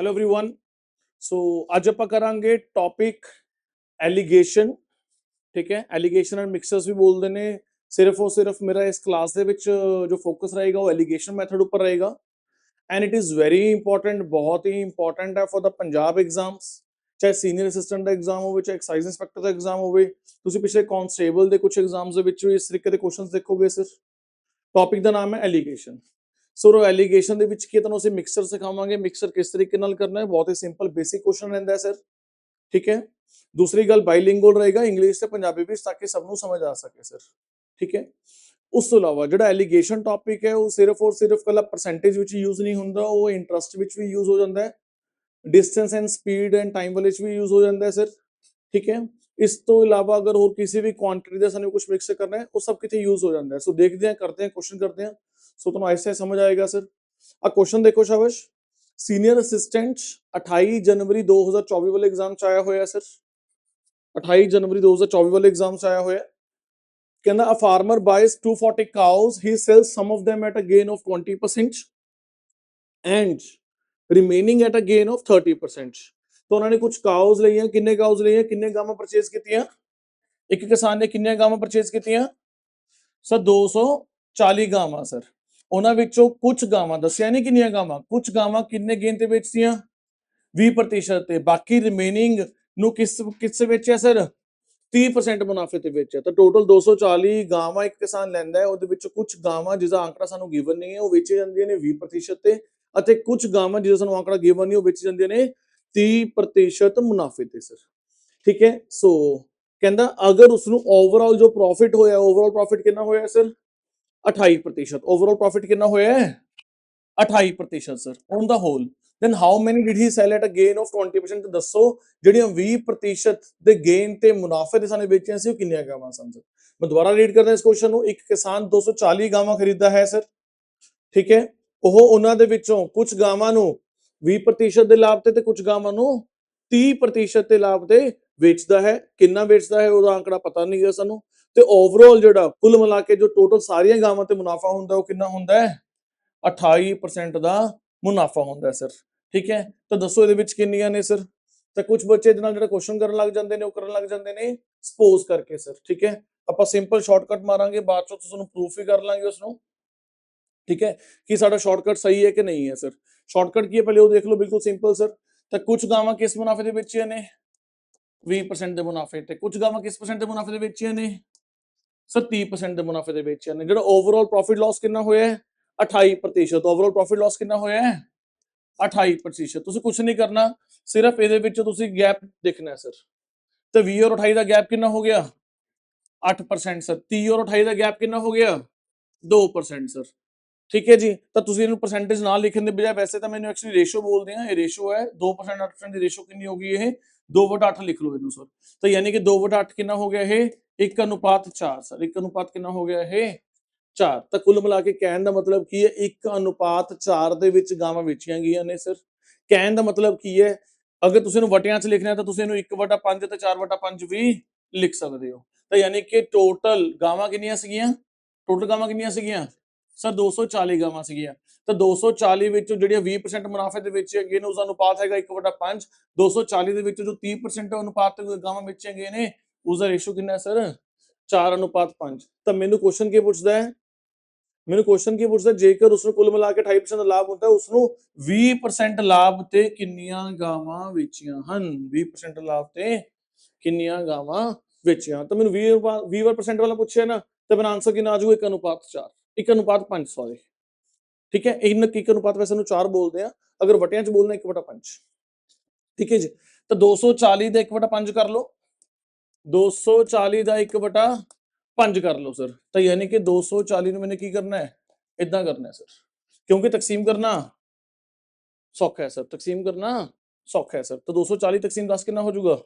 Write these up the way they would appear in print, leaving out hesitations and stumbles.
Hello everyone. सो आज ਆਪਾਂ ਕਰਾਂਗੇ ਟੌਪਿਕ ਐਲੀਗੇਸ਼ਨ। ਠੀਕ ਹੈ, ਐਲੀਗੇਸ਼ਨ ਐਂਡ ਮਿਕਸਰਸ ਵੀ ਬੋਲਦੇ ਨੇ। ਸਿਰਫ ਔਰ ਸਿਰਫ ਮੇਰਾ ਇਸ ਕਲਾਸ ਦੇ ਵਿੱਚ ਜੋ ਫੋਕਸ ਰਹੇਗਾ ਉਹ ਐਲੀਗੇਸ਼ਨ ਮੈਥਡ ਉੱਪਰ ਰਹੇਗਾ and it is very important, ਬਹੁਤ ਹੀ ਇੰਪੋਰਟੈਂਟ ਹੈ ਫॉर द ਪੰਜਾਬ ਐਗਜ਼ਾਮਸ। ਚਾਹੇ ਸੀਨੀਅਰ ਅਸਿਸਟੈਂਟ ਦਾ ਐਗਜ਼ਾਮ ਹੋਵੇ, ਚਾਹੇ ਐਕਸਾਈਜ਼ ਇੰਸਪੈਕਟਰ ਦਾ ਐਗਜ਼ਾਮ ਹੋਵੇ। ਤੁਸੀਂ ਪਿਛਲੇ ਕਾਂਸਟੇਬਲ ਦੇ ਕੁਝ ਐਗਜ਼ਾਮਸ ਦੇ ਵਿੱਚ ਵੀ ਇਸ ਤਰੀਕੇ ਦੇ ਕੁਐਸਚਨਸ ਦੇਖੋਗੇ। ਸਰ ਟੌਪਿਕ ਦਾ ਨਾਮ ਹੈ ਐਲੀਗੇਸ਼ਨ। ਸੋ ਐਲੀਗੇਸ਼ਨ ਦੇ ਵਿੱਚ ਕੀ ਤੁਹਾਨੂੰ ਅਸੀਂ ਮਿਕਸਰ ਸਿਖਾਵਾਂਗੇ। ਮਿਕਸਰ ਕਿਸ ਤਰੀਕੇ ਨਾਲ ਕਰਨਾ ਹੈ, ਬਹੁਤ ਹੀ ਸਿੰਪਲ ਬੇਸਿਕ ਕੁਐਸਚਨ ਰਹਿੰਦਾ ਹੈ ਸਰ। ਠੀਕ ਹੈ, दूसरी गल बाइलिंगुअल रहेगा, इंग्लिश से पंजाबी भी, ताकि सबनों समझ आ सके सर। ठीक है, उस तो इलावा जो एलीगेशन टॉपिक है वो सिर्फ और सिर्फ कल परसेंटेज विच यूज नहीं होंदा, वो इंटरस्ट विच भी यूज हो जाता है, distance and speed and time वाले भी यूज हो जाता है सर। ठीक है, इस तो इलावा अगर और किसी भी क्वांटिटी का सानू कुछ मिक्स करना है वो सब कितने यूज हो जाता है। सो देखते हैं, करते हैं, क्वेश्चन करते हैं। सो तुम ऐसे समझ आएगा सर। आ क्वेश्चन देखो शाबाश। सीनियर असिस्टेंट 28 जनवरी 2024 वाले एग्जाम च आया हुआ है सर। 28 जनवरी 2024 वाले एग्जाम च आया हुआ है। कहना a farmer buys 240 cows, he sells some of them at a gain of 20% and remaining at a gain of 30%। तो उन्होंने कुछ काउज लईਆਂ, किन्ने काउज लईਆਂ, किन्ने गावां परचेज कीतियां। एक किसान ने किन्ने गावां परचेज कीतियां सर 240 गावां सर। ਉਹਨਾਂ ਵਿੱਚੋਂ ਕੁਝ ਗਾਵਾਂ ਦੱਸਿਆ ਨਹੀਂ ਕਿੰਨੀਆਂ ਗਾਵਾਂ, ਕੁਝ ਗਾਵਾਂ ਕਿੰਨੇ ਗੇਨ ਤੇ ਵੇਚਤੀਆਂ 20% ਤੇ, ਬਾਕੀ ਰਿਮੇਨਿੰਗ ਨੂੰ ਕਿਸ ਵੇਚਿਆ ਸਰ 30% ਮੁਨਾਫੇ ਤੇ ਵੇਚਿਆ। ਤਾਂ ਟੋਟਲ 240 ਗਾਵਾਂ ਇੱਕ ਕਿਸਾਨ ਲੈਂਦਾ ਹੈ, ਉਹਦੇ ਵਿੱਚ ਕੁਝ ਗਾਵਾਂ ਜਿਹਦਾ ਆંકੜਾ ਸਾਨੂੰ ਗਿਵਨ ਨਹੀਂ ਹੈ ਉਹ ਵੇਚੀ ਜਾਂਦੀਆਂ ਨੇ 20% ਤੇ, ਅਤੇ ਕੁਝ ਗਾਵਾਂ ਜਿਹਦਾ ਸਾਨੂੰ ਆંકੜਾ ਗਿਵਨ ਨਹੀਂ ਉਹ ਵੇਚੀ ਜਾਂਦੀਆਂ ਨੇ 30% ਮੁਨਾਫੇ ਤੇ ਸਰ। ਠੀਕ ਹੈ, ਸੋ ਕਹਿੰਦਾ ਅਗਰ ਉਸ ਨੂੰ ਓਵਰਆਲ ਜੋ ਪ੍ਰੋਫਿਟ ਹੋਇਆ, ਓਵਰਆਲ ਪ੍ਰੋਫਿਟ ਕਿੰਨਾ ਹੋਇਆ ਸਰ 28%। ਓਵਰਆਲ ਪ੍ਰੋਫਿਟ ਕਿੰਨਾ ਹੋਇਆ ਹੈ 28% sir on the whole. then how many did he sell at a gain of 20%। ਦੱਸੋ ਜਿਹੜੀਆਂ 20% ਦੇ ਗੇਨ ਤੇ ਮੁਨਾਫੇ ਦੇ ਸਾਨੂੰ ਵੇਚੀਆਂ ਸੀ ਉਹ ਕਿੰਨੀਆਂ ਗਾਵਾਂ ਸਨ ਸਰ। ਮੈਂ ਦੁਬਾਰਾ ਰੀਡ ਕਰਦਾ ਇਸ ਕੁਐਸਚਨ ਨੂੰ। ਇੱਕ ਕਿਸਾਨ 240 ਗਾਵਾਂ ਖਰੀਦਦਾ ਹੈ ਸਰ। ਠੀਕ ਹੈ, ਉਹ ਉਹਨਾਂ ਦੇ ਵਿੱਚੋਂ ਕੁਝ ਗਾਵਾਂ ਨੂੰ 20% ਦੇ ਲਾਭ ਤੇ ਕੁਝ ਗਾਵਾਂ ਨੂੰ 30% ਦੇ ਲਾਭ ਤੇ ਵੇਚਦਾ ਹੈ। ਕਿੰਨਾ ਵੇਚਦਾ ਹੈ ਉਹਦਾ ਆંકੜਾ ਪਤਾ ਨਹੀਂ ਹੈ ਸਾਨੂੰ। ਤੇ ਓਵਰਆਲ ਜਿਹੜਾ ਕੁੱਲ ਮਿਲਾ ਕੇ ਜੋ ਟੋਟਲ ਸਾਰੀਆਂ ਗਾਵਾਂ ਤੇ ਮੁਨਾਫਾ ਹੁੰਦਾ ਉਹ ਕਿੰਨਾ ਹੁੰਦਾ ਹੈ 28% ਦਾ ਮੁਨਾਫਾ ਹੁੰਦਾ ਸਰ। ਠੀਕ ਹੈ, ਤਾਂ ਦੱਸੋ ਇਹਦੇ ਵਿੱਚ ਕਿੰਨੀਆਂ ਨੇ ਸਰ। ਤਾਂ ਕੁਝ ਬੱਚੇ ਇਹਦੇ ਨਾਲ ਜਿਹੜਾ ਕੁਐਸਚਨ ਕਰਨ ਲੱਗ ਜਾਂਦੇ ਨੇ ਉਹ ਕਰਨ ਲੱਗ ਜਾਂਦੇ ਨੇ ਸਪੋਜ਼ ਕਰਕੇ ਸਰ। ਠੀਕ ਹੈ, ਆਪਾਂ ਸਿੰਪਲ ਸ਼ਾਰਟਕਟ ਮਾਰਾਂਗੇ, ਬਾਅਦ ਚੋਂ ਤੁਹਾਨੂੰ ਪ੍ਰੂਫ ਵੀ ਕਰ ਲਾਂਗੇ ਉਸ ਨੂੰ। ठीक है, कि साडा शॉर्टकट सही है कि नहीं है सर। शॉर्टकट की है पहले वो देख लो, बिल्कुल सिंपल सर। तो कुछ गावां किस मुनाफे दे बेचियां ने 20% ਦੇ ਮੁਨਾਫੇ ਤੇ, ਕੁਝ ਗਾਵਾਂ ਕਿਸ % ਦੇ ਮੁਨਾਫੇ ਦੇ ਵੇਚੀਆਂ ਨੇ ਸਰ 30% ਦੇ ਮੁਨਾਫੇ ਦੇ ਵੇਚੀਆਂ ਨੇ। ਜਿਹੜਾ ਓਵਰਆਲ ਪ੍ਰੋਫਿਟ ਲਾਸ ਕਿੰਨਾ ਹੋਇਆ ਹੈ 28%। ਓਵਰਆਲ ਪ੍ਰੋਫਿਟ ਲਾਸ ਕਿੰਨਾ ਹੋਇਆ ਹੈ 28%। ਤੁਸੀਂ ਕੁਝ ਨਹੀਂ ਕਰਨਾ, ਸਿਰਫ ਇਹਦੇ ਵਿੱਚ ਤੁਸੀਂ ਗੈਪ ਦੇਖਣਾ ਹੈ ਸਰ। ਤੇ 20 ਔਰ 28 ਦਾ ਗੈਪ ਕਿੰਨਾ ਹੋ ਗਿਆ 8% ਸਰ। 30 ਔਰ 28 ਦਾ ਗੈਪ ਕਿੰਨਾ ਹੋ ਗਿਆ 2% ਸਰ। ठीक है जी, तो ਤੁਸੀਂ ਇਹਨੂੰ परसेंटेज ना लिखने ਦੇ ਬਜਾਏ ਵੈਸੇ ਤਾਂ ਮੈਨੂੰ ਐਕਚੁਅਲੀ ਰੇਸ਼ੋ ਬੋਲਦੇ ਆ, ਇਹ ਰੇਸ਼ੋ ਹੈ 2% 8% ਦੀ ਰੇਸ਼ੋ ਕਿੰਨੀ ਹੋ ਗਈ ਇਹ 2/8 ਲਿਖ ਲਓ ਇਹਨੂੰ ਸਰ। ਤਾਂ ਯਾਨੀ ਕਿ 2/8 ਕਿੰਨਾ ਹੋ ਗਿਆ ਇਹ 1:4 ਸਰ। 1:4 ਕਿੰਨਾ ਹੋ ਗਿਆ ਇਹ 4। ਤਾਂ ਕੁੱਲ ਮਿਲਾ ਕੇ ਕਹਿਣ ਦਾ ਮਤਲਬ ਕੀ ਹੈ 1:4 ਦੇ ਵਿੱਚ ਗਾਵਾਂ ਵੇਚੀਆਂ ਗਈਆਂ ਨੇ ਸਰ। ਕਹਿਣ ਦਾ ਮਤਲਬ ਕੀ ਹੈ, ਅਗਰ ਤੁਸੀਂ ਇਹਨੂੰ ਵਟਿਆਂ 'ਚ ਲਿਖਣਾ ਤਾਂ ਤੁਸੀਂ ਇਹਨੂੰ 1/5 ਤੇ 4/5 ਵੀ ਲਿਖ ਸਕਦੇ ਹੋ। ਤਾਂ ਯਾਨੀ ਕਿ ਟੋਟਲ ਗਾਵਾਂ ਕਿੰਨੀਆਂ ਸੀਗੀਆਂ, ਟੋਟਲ ਗਾਵਾਂ ਕਿੰਨੀਆਂ ਸੀਗੀਆਂ ਸਰ 240 ਗਾਵਾਂ ਸੀਗੀਆਂ। ਤਾਂ 240 ਵਿੱਚੋਂ ਜਿਹੜੀਆਂ 20% ਮੁਨਾਫੇ ਦੇ ਵਿੱਚ ਹੈਗੇ ਨੇ ਉਸ ਦਾ ਅਨੁਪਾਤ ਹੈਗਾ 1/5। 240 ਦੇ ਵਿੱਚ ਜੋ 30% ਅਨੁਪਾਤ ਗਾਵਾਂ ਵੇਚੀਆਂ ਗਈਆਂ ਨੇ ਉਸ ਦਾ ਰੇਸ਼ੋ ਕਿੰਨਾ ਹੈ ਸਰ 4:5। ਤਾਂ ਮੈਨੂੰ ਕੁਐਸਚਨ ਕੀ ਪੁੱਛਦਾ ਹੈ, ਮੈਨੂੰ ਕੁਐਸਚਨ ਕੀ ਪੁੱਛਦਾ ਜੇਕਰ ਉਸ ਨੂੰ ਕੁੱਲ ਮਿਲਾ ਕੇ 28% ਦਾ ਲਾਭ ਹੁੰਦਾ ਉਸ ਨੂੰ 20% ਲਾਭ ਤੇ ਕਿੰਨੀਆਂ ਗਾਵਾਂ ਵੇਚੀਆਂ ਹਨ। 20% ਲਾਭ ਤੇ ਕਿੰਨੀਆਂ ਗਾਵਾਂ ਵੇਚੀਆਂ। ਤਾਂ ਮੈਨੂੰ 20% ਵਾਲਾ ਪੁੱਛਿਆ ਨਾ, ਤਾਂ ਮੇਰਾ ਆਨਸਰ ਕਿੰਨਾ ਆ ਜਾਊਗਾ 1:4 1:5 ਸੌਰੀ। ਠੀਕ ਹੈ, 1:1 ਵੈਸੇ ਨੂੰ 4 ਬੋਲਦੇ ਆ, ਅਗਰ ਵਟਿਆਂ 'ਚ ਬੋਲਣਾ 1/5। ਠੀਕ ਹੈ ਜੀ, ਤਾਂ 240 ਦਾ 1/5 ਕਰ ਲਓ, 240 ਦਾ 1/5 ਕਰ ਲਓ ਸਰ। ਤਾਂ ਯਾਨੀ ਕਿ 240 ਨੂੰ ਮੈंने ਕੀ ਕਰਨਾ ਹੈ ਇਦਾਂ ਕਰਨਾ ਹੈ ਸਰ, ਕਿਉਂਕਿ ਤਕਸੀਮ ਕਰਨਾ ਸੌਖਾ ਹੈ ਸਰ, ਤਕਸੀਮ ਕਰਨਾ ਸੌਖਾ ਹੈ ਸਰ। ਤਾਂ 240 ਤਕਸੀਮ 10 ਕਿੰਨਾ ਹੋ ਜਾਊਗਾ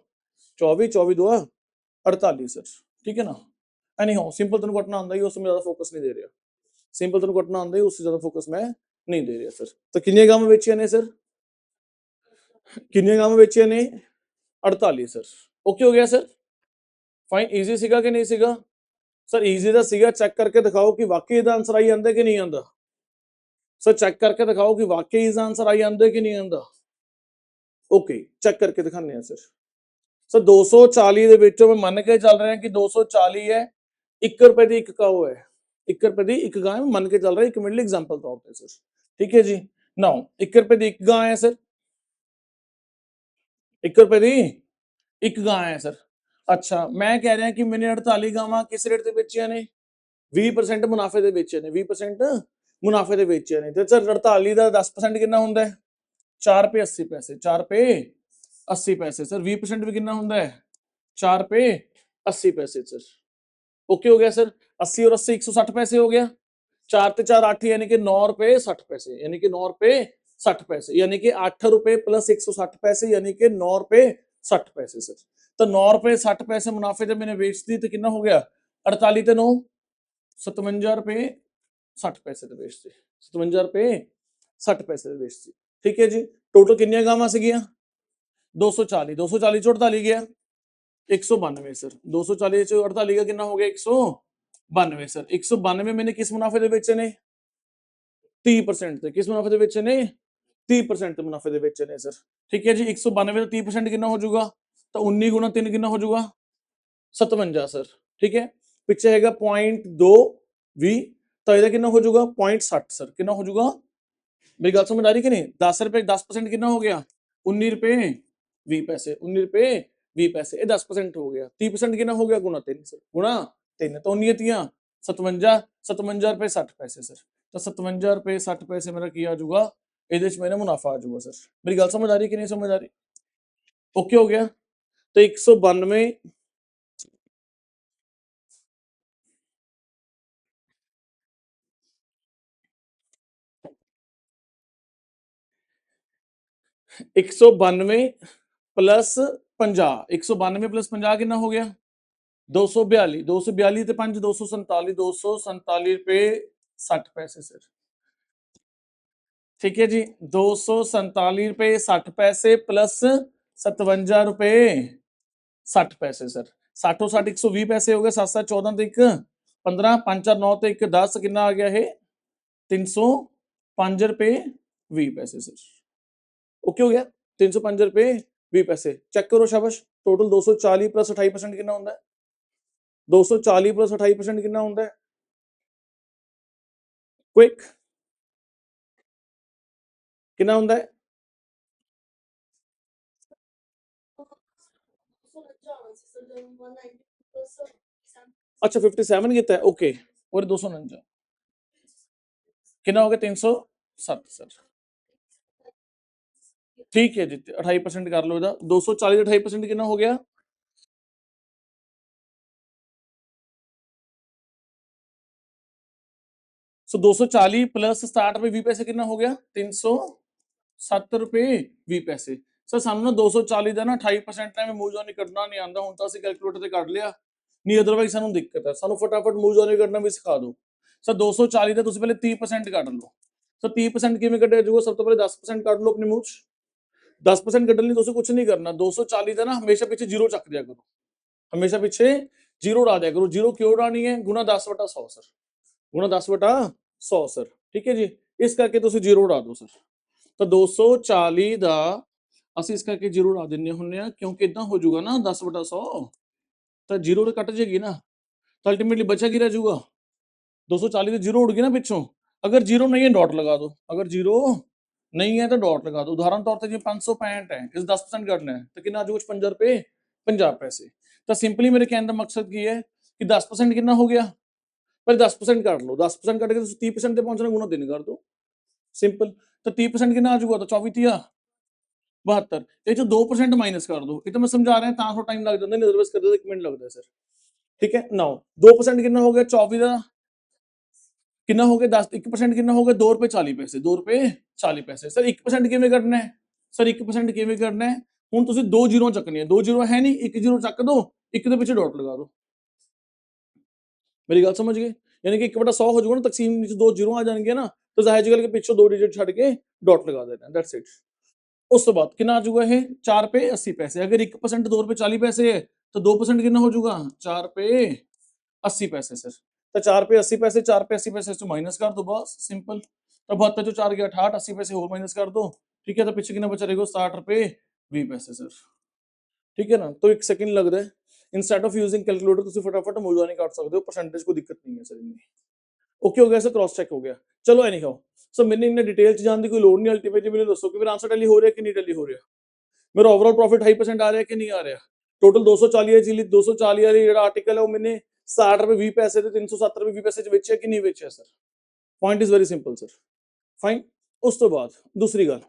24, 24 2 48 ਸਰ। ठीक है ना, एनी हाउ सिंपल तेन कटना आंदा ही, उसमें ज्यादा फोकस नहीं दे रहा। सिंपल तेन कटना आंदा ही, उससे ज्यादा फोकस मैं नहीं दे रहा सर। तो कितनी गावां बेचियां ने सर, कितनी गावां बेचियां ने 48 सर। ओके हो गया सर, फाइन। इजी सीगा कि नहीं सीगा सर, इजी दा सीगा। चेक करके दिखाओ कि वाकई इसदा आंसर आई आंदा कि नहीं आंदा सर। चेक करके दिखाओ कि वाकई इसदा आंसर आई आंदा कि नहीं आंदा। ਓਕੇ ਚੈੱਕ ਕਰਕੇ ਦਿਖਾਉਂਦੇ ਆ ਸਰ 240 ਦੇ ਵਿੱਚੋਂ ਮੈਂ ਮੰਨ ਕੇ ਚੱਲ ਰਿਹਾ ਕਿ 240 ਹੈ 1 ਰੁਪਏ ਦੀ ਇੱਕ ਕਾਓ ਹੈ 1 ਰੁਪਏ ਦੀ ਇੱਕ ਗਾਂ ਮੰਨ ਕੇ ਚੱਲ ਰਿਹਾ ਇੱਕ ਮਿੰਟ ਲਈ एग्जांपल तौर पे सर ठीक है जी नाउ 1 ਰੁਪਏ ਦੀ ਇੱਕ ਗਾਂ ਹੈ ਸਰ 1 ਰੁਪਏ ਦੀ ਇੱਕ ਗਾਂ ਹੈ ਸਰ ਅੱਛਾ ਮੈਂ ਕਹਿ ਰਿਹਾ ਕਿ ਮੈਨੇ 48 ਗਾਵਾਂ ਕਿਸ ਰੇਟ ਤੇ ਵੇਚੀਆਂ ਨੇ 20% ਮੁਨਾਫੇ ਦੇ ਵੇਚੇ ਨੇ 20% ਮੁਨਾਫੇ ਦੇ ਵੇਚੇ ਨੇ ਤੇ ਸਰ 48 ਦਾ 10% ਕਿੰਨਾ ਹੁੰਦਾ ਹੈ 4 ਰੁਪਏ 80 ਪੈਸੇ 4 ਰੁਪਏ 80 पैसे सर 20% भी कितना होता है 4 पे 80 पैसे सर ओके हो गया सर 80 और 80 160 पैसे हो गया 4 ते 4 8 यानी कि 9 रुपए 60 पैसे यानी कि 9 रुपए 60 पैसे यानी कि 8 रुपए प्लस 160 पैसे यानी कि 9 रुपए 60 पैसे सर तो 9 रुपए 60 पैसे मुनाफे जब मैंने बेच दी तो कितना हो गया 48 ते 9 57 रुपए 60 पैसे ਤੇ ਵੇਚਦੇ 57 रुपए 60 पैसे ਤੇ ਵੇਚਦੇ ठीक है जी टोटल कितनी गावां ਸੀਗੀਆਂ 240 240 चो 48 गया 192 सर 240 चो 48 का कितना हो गया 192 सर 192 मैंने किस मुनाफे दे बेचे ने 30% ਤੇ किस मुनाफे दे बेचे ने 30% ਤੇ मुनाफे दे बेचे ने सर ठीक है जी 192 ਦਾ 30% ਕਿੰਨਾ ਹੋ ਜਾਊਗਾ ਤਾਂ 19 ਗੁਣਾ 3 ਕਿੰਨਾ ਹੋ ਜਾਊਗਾ 57 ਸਰ ਠੀਕ ਹੈ ਪਿੱਛੇ ਹੈਗਾ 0.2 ਤਾਂ ਇਹਦਾ ਕਿੰਨਾ ਹੋ ਜਾਊਗਾ 0.60 ਸਰ ਕਿੰਨਾ ਹੋ ਜਾਊਗਾ ਮੇਰੀ ਗੱਲ ਸਮਝ ਆ ਰਹੀ ਕਿ ਨਹੀਂ 10 ਰੁਪਏ 10% ਕਿੰਨਾ ਹੋ ਗਿਆ 19 ਰੁਪਏ 20 ਪੈਸੇ 19 ਰੁਪਏ 20 ਪੈਸੇ ਇਹ 10% ਹੋ ਗਿਆ 30% ਕਿੰਨਾ ਹੋ ਗਿਆ ਗੁਣਾ 3 ਸਰ ਗੁਣਾ 3 ਤਾਂ 19 ਤੀਆਂ 57 57 ਰੁਪਏ 60 ਪੈਸੇ ਸਰ ਤਾਂ 57 ਰੁਪਏ 60 ਪੈਸੇ ਮੇਰਾ ਕੀ ਆ ਜਾਊਗਾ ਇਹਦੇ ਵਿੱਚ ਮੇਰਾ ਮੁਨਾਫਾ ਆ ਜਾਊਗਾ ਸਰ ਮੇਰੀ ਗੱਲ ਸਮਝ ਆ ਰਹੀ ਕਿ ਨਹੀਂ ਸਮਝ ਆ ਰਹੀ ਓਕੇ ਹੋ ਗਿਆ तो 192 192 प्लस 50 192 प्लस 50 कितना हो गया 242 242 ਤੇ 5 247 247 रुपए 60 पैसे सर ठीक है जी 247 रुपए 60 पैसे प्लस 57 रुपए 60 पैसे सर 60 60 120 पैसे हो गए 7 7 14 ਤੇ 1 15 5 4 9 ਤੇ 1 10 ਕਿੰਨਾ ਆ ਗਿਆ ਇਹ 305 रुपए 20 पैसे सर ओके हो गया 305 रुपए 20 पैसे चेक करो शाबाश टोटल 240 प्लस 28% कितना होता है 240 प्लस 28% कितना होता है क्विक कितना होता है अच्छा 57 कितना है ओके और 249 कितना हो गया 307 सर ठीक है जी 28% कर लो ਇਹਦਾ 240 ਦਾ 28% ਕਿੰਨਾ ਹੋ ਗਿਆ सो 240 प्लस 60 रुपए 20 पैसे कितना हो गया 307 रुपए 20 पैसे ਸਰ ਸਾਨੂੰ ਨਾ 240 ਦਾ ਨਾ 28% ਐਵੇਂ ਮੂਵ ਨਹੀਂ ਕੱਢਣਾ ਨਹੀਂ ਆਂਦਾ ਹੁਣ ਤਾਂ ਅਸੀਂ ਕੈਲਕੂਲੇਟਰ ਤੇ ਕੱਢ ਲਿਆ ਨਹੀਂ ਅਦਰਵਾਈਜ਼ ਸਾਨੂੰ ਦਿੱਕਤ ਹੈ ਸਾਨੂੰ ਫਟਾਫਟ ਮੂਵ ਨਹੀਂ ਕੱਢਣਾ ਵੀ ਸਿਖਾ ਦਿਓ ਸਰ 240 ਦਾ ਤੁਸੀਂ ਪਹਿਲੇ 30% ਕੱਢ ਲਓ ਸਰ 30% ਕਿਵੇਂ ਕੱਢਿਆ ਜਾਊਗਾ ਸਭ ਤੋਂ ਪਹਿਲੇ 10% ਕੱਢ ਲਓ ਆਪਣੇ ਮੂੰਹ 'ਚ 10% ਕੱਢਣ ਲਈ ਤੁਸੀਂ ਕੁਝ ਨਹੀਂ ਕਰਨਾ 240 ਦਾ ਨਾ ਹਮੇਸ਼ਾ ਪਿੱਛੇ ਜ਼ੀਰੋ ਚੱਕ ਦਿਆ ਕਰੋ ਹਮੇਸ਼ਾ ਪਿੱਛੇ ਜ਼ੀਰੋ ਲਾ ਦਿਆ ਕਰੋ ਜ਼ੀਰੋ ਕਿਉਂ ਉਡਾਣੀ ਹੈ ਗੁਣਾ 10/100 ਸਰ ਗੁਣਾ 10/100 ਸਰ ਠੀਕ ਹੈ ਜੀ ਇਸ ਕਰਕੇ ਤੁਸੀਂ ਜ਼ੀਰੋ ਉਡਾ ਦਿਓ ਸਰ ਤਾਂ 240 ਦਾ ਅਸੀਂ ਇਸ ਕਰਕੇ ਜ਼ੀਰੋ ਉਡਾ ਦਿੰਨੇ ਹੁੰਨੇ ਆ ਕਿਉਂਕਿ ਇਦਾਂ ਹੋ ਜਾਊਗਾ ਨਾ 10/100 ਤਾਂ ਜ਼ੀਰੋ ਤੇ ਕੱਟ ਜੇਗੀ ਨਾ ਤਾਂ ਅਲਟੀਮੇਟਲੀ ਬਚਾ ਕੀ ਰਹਿ ਜਾਊਗਾ 240 ਦੇ ਜ਼ੀਰੋ ਉੜ ਗਏ ਨਾ ਪਿੱਛੋਂ ਅਗਰ ਜ਼ੀਰੋ ਨਹੀਂ ਹੈ ਡਾਟ ਲਗਾ ਦਿਓ ਅਗਰ ਜ਼ੀਰੋ नहीं है तो डॉट लगा दो उदाहरण तौर पर जी 565 है इस 10% करना है तो कितना आ जाऊगा 55 रुपए 50 पैसे तो सिंपली मेरे कहने का मकसद की है कि 10% कितना हो गया पर 10% काट लो 10% कट के 30% पे पहुंचना गुना 3 कर दो सिंपल तो 30% कितना आ जाऊगा तो 24 तिया 72 ये जो 2% माइनस कर दो ये तो मैं समझा रहा है थोड़ा टाइम लग जाता है अदरवाइज कर दो 1 मिनट लगता है सर ठीक है नाउ 2% कितना हो गया 24 का कितना हो गया 10 1% कितना हो गया 2 रुपए 40 पैसे 2 रुपए 40 पैसे सर 1% किਵੇਂ ਕਰਨਾ ਹੈ ਸਰ 1% ਕਿਵੇਂ ਕਰਨਾ ਹੈ ਹੁਣ ਤੁਸੀਂ ਦੋ ਜ਼ੀਰੋ ਚੱਕਣੀ ਹੈ ਦੋ ਜ਼ੀਰੋ ਹੈ ਨਹੀਂ ਇੱਕ ਜ਼ੀਰੋ ਚੱਕ ਦੋ ਇੱਕ ਦੇ ਪਿੱਛੇ ਡਾਟ ਲਗਾ ਦਿਓ ਮੇਰੀ ਗੱਲ ਸਮਝ ਗਏ ਯਾਨੀ ਕਿ 1/100 ਹੋ ਜਾਊਗਾ ਨਾ ਤਕਸੀਮ ਵਿੱਚ ਦੋ ਜ਼ੀਰੋ ਆ ਜਾਣਗੇ ਨਾ ਤਾਂ ਜ਼ਾਹਿਰ ਜੀ ਗੱਲ ਕਿ ਪਿੱਛੇ ਦੋ ਡਿਜਿਟ ਛੱਡ ਕੇ ਡਾਟ ਲਗਾ ਦੇਣਾ ਦੈਟਸ ਇਟ ਉਸ ਤੋਂ ਬਾਅਦ ਕਿੰਨਾ ਆ ਜਾਊਗਾ ਇਹ 4 ਰੁਪਏ 80 ਪੈਸੇ ਅਗਰ 1% 2 ਰੁਪਏ 40 ਪੈਸੇ ਹੈ ਤਾਂ 2% ਕਿੰਨਾ ਹੋ ਜਾਊਗਾ 4 ਰੁਪਏ 80 पैसे सर तो 4 रुपए 80 पैसे 4 रुपए 80 पैसे से माइनस कर दो बस सिंपल तो 72 जो 4 गया 68 80 पैसे और माइनस कर दो ठीक है तो पीछे कितना बचा रहेगा 60 रुपए 20 पैसे सर, ठीक है ना। तो 1 सेकंड लगदा है, इंस्टेड ऑफ यूजिंग कैलकुलेटर तुसी फटाफट मौजूदा निकाल सकदे हो, परसेंटेज कोई दिक्कत नहीं है सर इनमें। ओके हो गया सर, क्रॉस चेक हो गया। चलो एनी हाउ सर, मैंने इन्ने डिटेल च जाने की कोई लोड़ नहीं, अल्टीमेटली मैंने दसो कि मेरा आंसर टैली हो रहा है कि नहीं टैली हो रहा, मेरा ओवरऑल प्रॉफिट 2.5% आ रहा है कि नहीं आ रहा। टोटल 240 जी 240 वाली जो आर्टिकल है वो मैंने 60 रुपए 20 पैसे ते 370 रुपए 20 पैसे च बेचा कि नहीं बेचा sir. Point is very simple sir, fine. उस तो बाद दूसरी गल